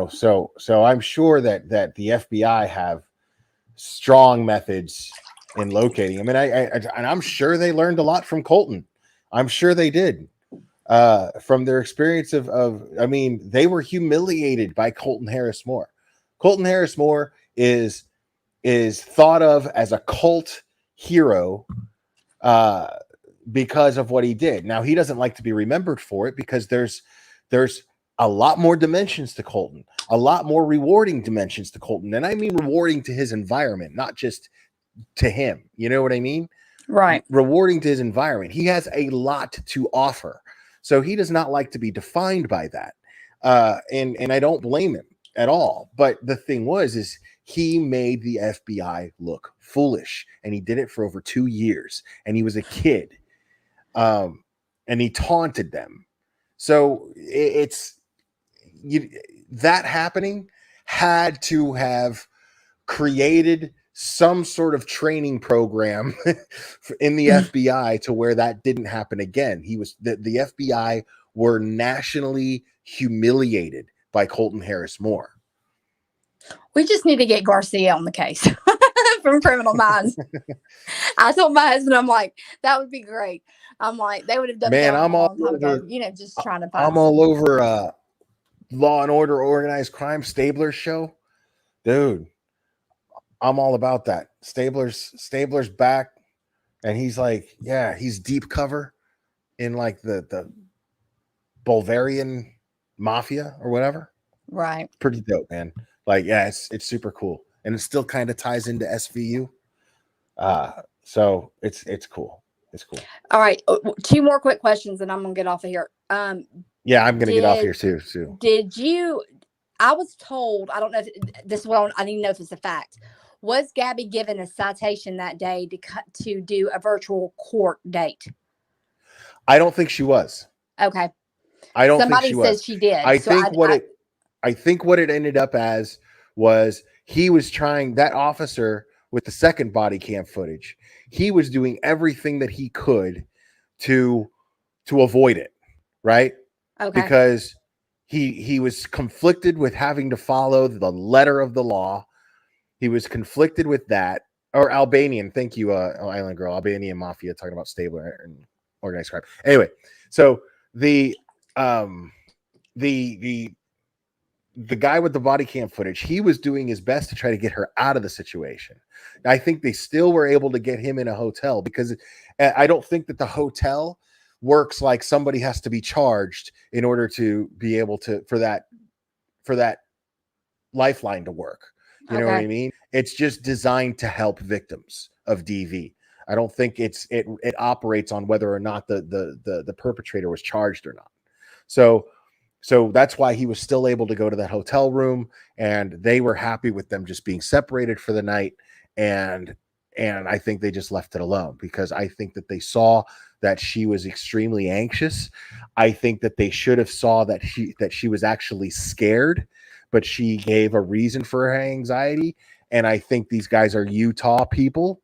so I'm sure that the FBI have strong methods in locating. I mean, and I'm sure they learned a lot from Colton. I'm sure they did, from their experience I mean, they were humiliated by Colton Harris Moore. Colton Harris Moore is thought of as a cult hero, because of what he did. Now, he doesn't like to be remembered for it, because there's a lot more dimensions to Colton, a lot more rewarding dimensions to Colton. And I mean rewarding to his environment, not just to him. You know what I mean? Right. Rewarding to his environment. He has a lot to offer. So he does not like to be defined by that. And I don't blame him at all. But the thing is he made the FBI look foolish, and he did it for over 2 years, and he was a kid. And he taunted them. So that happening had to have created some sort of training program in the FBI to where that didn't happen again. The FBI were nationally humiliated by Colton Harris Moore. We just need to get Garcia on the case from Criminal Minds. I told my husband, I'm like, that would be great. I'm like, they would have done it a long time ago. Just trying to find. I'm all over Law and Order Organized Crime Stabler's show, dude. I'm all about that. Stabler's back, and he's like, yeah, he's deep cover in like the Bulgarian mafia or whatever. Right. Pretty dope, man. Like, yeah, it's super cool, and it still kind of ties into SVU. So it's cool. It's cool. All right, 2 more quick questions, and I'm gonna get off of here. Yeah, I'm gonna get off here too. Did you? I was told, I don't know if this is what I need to know if it's a fact. Was Gabby given a citation that day to do a virtual court date? I don't think she was. Okay. I don't Somebody think she was. says she did. I think what it ended up as was he was trying, that officer with the second body cam footage, he was doing everything that he could to avoid it, right? Okay. Because he was conflicted with having to follow the letter of the law. He was conflicted with that. Or Albanian, thank you, Island Girl, Albanian Mafia, talking about Stabler and organized crime. Anyway, so the guy with the body cam footage, he was doing his best to try to get her out of the situation. I think they still were able to get him in a hotel, because I don't think that the hotel works like somebody has to be charged in order to be able to for that lifeline to work. You know what I mean? It's just designed to help victims of DV. I don't think it operates on whether or not the perpetrator was charged or not. So that's why he was still able to go to that hotel room, and they were happy with them just being separated for the night. And I think they just left it alone, because I think that they saw that she was extremely anxious. I think that they should have saw that she was actually scared, but she gave a reason for her anxiety. And I think these guys are Utah people,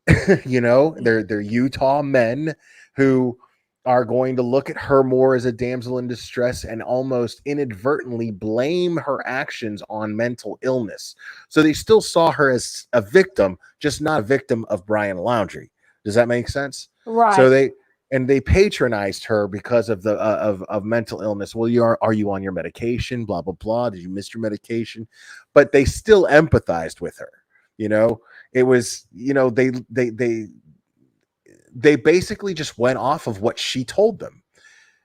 they're Utah men who are going to look at her more as a damsel in distress and almost inadvertently blame her actions on mental illness. So they still saw her as a victim, just not a victim of Brian Laundrie. Does that make sense? Right. So they patronized her because of the of mental illness. Well, are you on your medication? Blah blah blah. Did you miss your medication? But they still empathized with her. You know, it was, you know, they basically just went off of what she told them.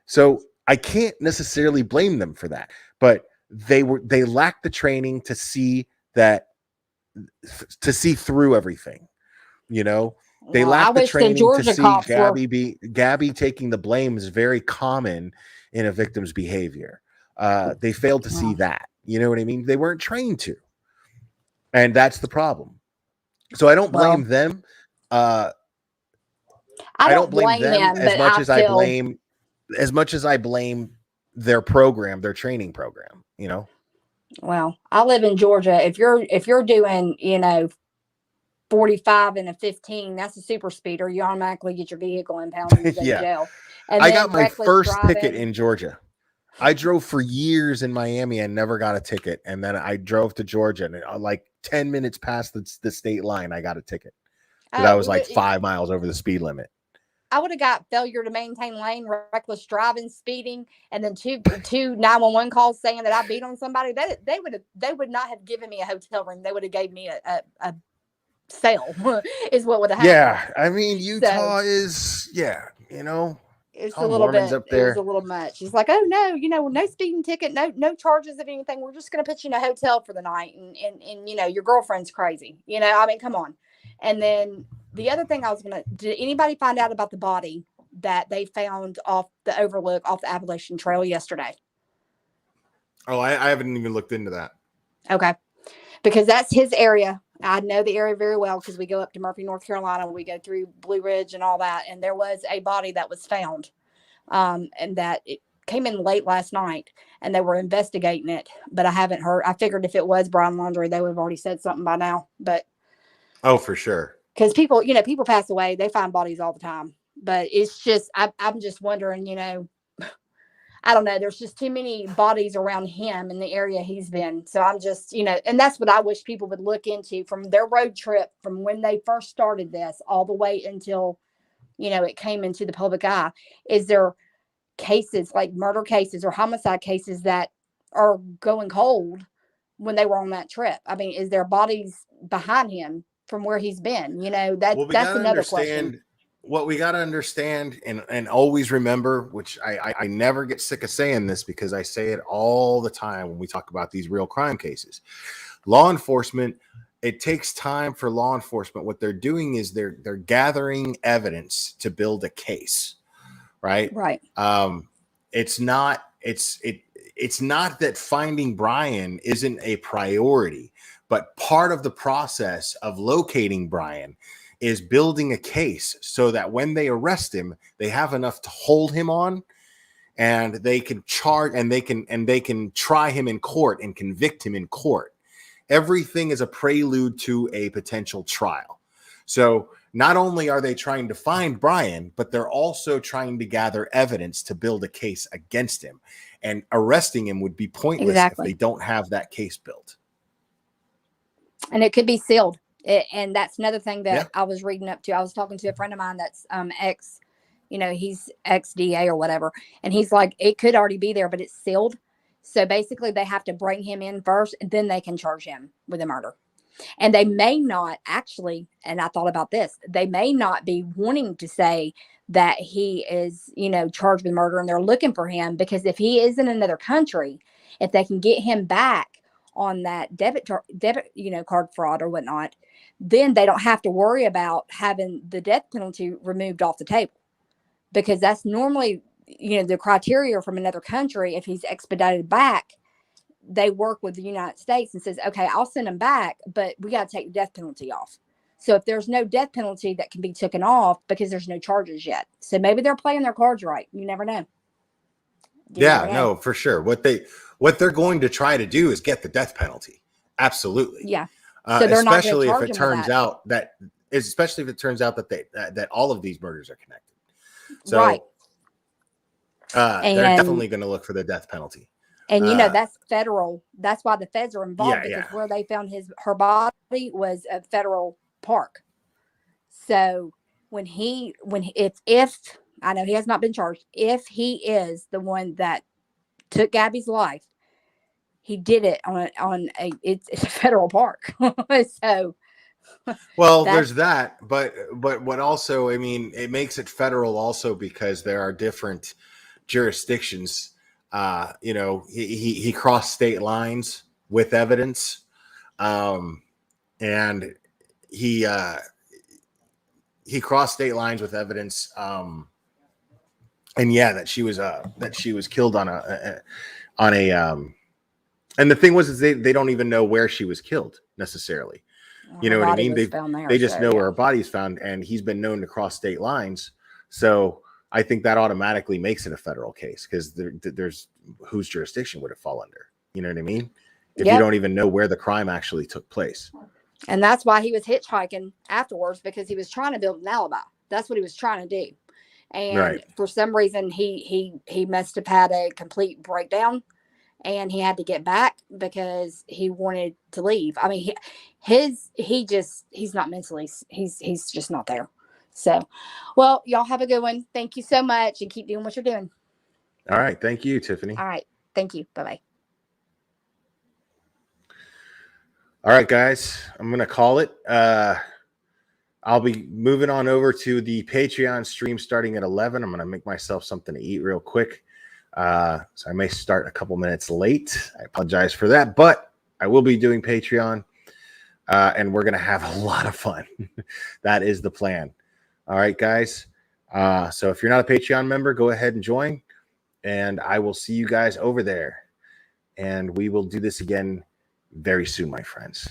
So I can't necessarily blame them for that, but they lacked the training to see through everything. You know, they lacked the training to see Gabby taking the blame is very common in a victim's behavior. They failed to see that. You know what I mean? They weren't trained to, and that's the problem. So I don't blame them. I don't blame them as much as I blame their program, their training program, you know? Well, I live in Georgia. If you're doing, you know, 45 and a 15, that's a super speeder. You automatically get your vehicle impounded and go to jail. And I got my first ticket in Georgia. I drove for years in Miami and never got a ticket. And then I drove to Georgia, and like 10 minutes past the state line, I got a ticket. Because I was like 5 miles over the speed limit. I would have got failure to maintain lane, reckless driving, speeding, and then two 911 calls saying that I beat on somebody. They would not have given me a hotel room. They would have gave me a cell is what would have happened. Yeah, I mean, Utah is, you know, it's a little bit up there. It was a little much. It's like, oh no, you know, no speeding ticket, no charges of anything. We're just going to put you in a hotel for the night, and you know, your girlfriend's crazy. You know, I mean, come on. And then the other thing did anybody find out about the body that they found off the overlook off the Appalachian Trail yesterday? Oh, I haven't even looked into that. Okay. Because that's his area. I know the area very well because we go up to Murphy, North Carolina. We go through Blue Ridge and all that. And there was a body that was found, and that it came in late last night, and they were investigating it. But I haven't heard. I figured if it was Brian Laundrie, they would have already said something by now. But oh, for sure. Because people pass away. They find bodies all the time. But it's just, I'm just wondering, you know, I don't know. There's just too many bodies around him in the area he's been. So I'm just, you know, and that's what I wish people would look into from their road trip, from when they first started this all the way until, you know, it came into the public eye. Is there cases like murder cases or homicide cases that are going cold when they were on that trip? I mean, is there bodies behind him from where he's been? You know, that's another question. What we got to understand and always remember, which I never get sick of saying this because I say it all the time when we talk about these real crime cases. Law enforcement, it takes time for law enforcement. What they're doing is they're gathering evidence to build a case, right? Right. It's not that finding Brian isn't a priority, but part of the process of locating Brian is building a case so that when they arrest him, they have enough to hold him on, and they can charge and they can try him in court and convict him in court. Everything is a prelude to a potential trial. So not only are they trying to find Brian, but they're also trying to gather evidence to build a case against him. And arresting him would be pointless if they don't have that case built. And it could be sealed. And that's another thing that I was reading up to. I was talking to a friend of mine that's he's ex-DA or whatever. And he's like, it could already be there, but it's sealed. So basically they have to bring him in first, and then they can charge him with a murder. And they may not actually, and I thought about this, they may not be wanting to say that he is, you know, charged with murder and they're looking for him, because if he is in another country, if they can get him back on that debit, card fraud or whatnot, then they don't have to worry about having the death penalty removed off the table, because that's normally, you know, the criteria from another country. If he's expedited back, they work with the United States and says, okay, I'll send him back, but we got to take the death penalty off. So if there's no death penalty that can be taken off because there's no charges yet. So maybe they're playing their cards right. You never know. No, for sure. What they're going to try to do is get the death penalty. Absolutely. Yeah. So especially if it turns out that that all of these murders are connected. So, right. They're definitely going to look for the death penalty. And that's federal. That's why the feds are involved, because where they found her body was a federal park. So if I know he has not been charged, if he is the one that took Gabby's life, he did it it's a federal park. So well, there's that, but what also, I mean, it makes it federal also because there are different jurisdictions. He crossed state lines with evidence, and he crossed state lines with evidence, and that she was killed on a and the thing was they don't even know where she was killed necessarily. You know what I mean? They just know where her body's found, and he's been known to cross state lines. So I think that automatically makes it a federal case, because there's whose jurisdiction would it fall under? You know what I mean? If you don't even know where the crime actually took place. And that's why he was hitchhiking afterwards, because he was trying to build an alibi. That's what he was trying to do. And for some reason, he must have had a complete breakdown, and he had to get back because he wanted to leave. I mean, he's not mentally, he's just not there. So, well, y'all have a good one. Thank you so much, and keep doing what you're doing. All right. Thank you, Tiffany. All right. Thank you. Bye-bye. All right, guys, I'm going to call it. I'll be moving on over to the Patreon stream starting at 11. I'm going to make myself something to eat real quick. So I may start a couple minutes late. I apologize for that, but I will be doing Patreon, and we're going to have a lot of fun. That is the plan. All right, guys. So if you're not a Patreon member, go ahead and join, and I will see you guys over there. And we will do this again very soon, my friends.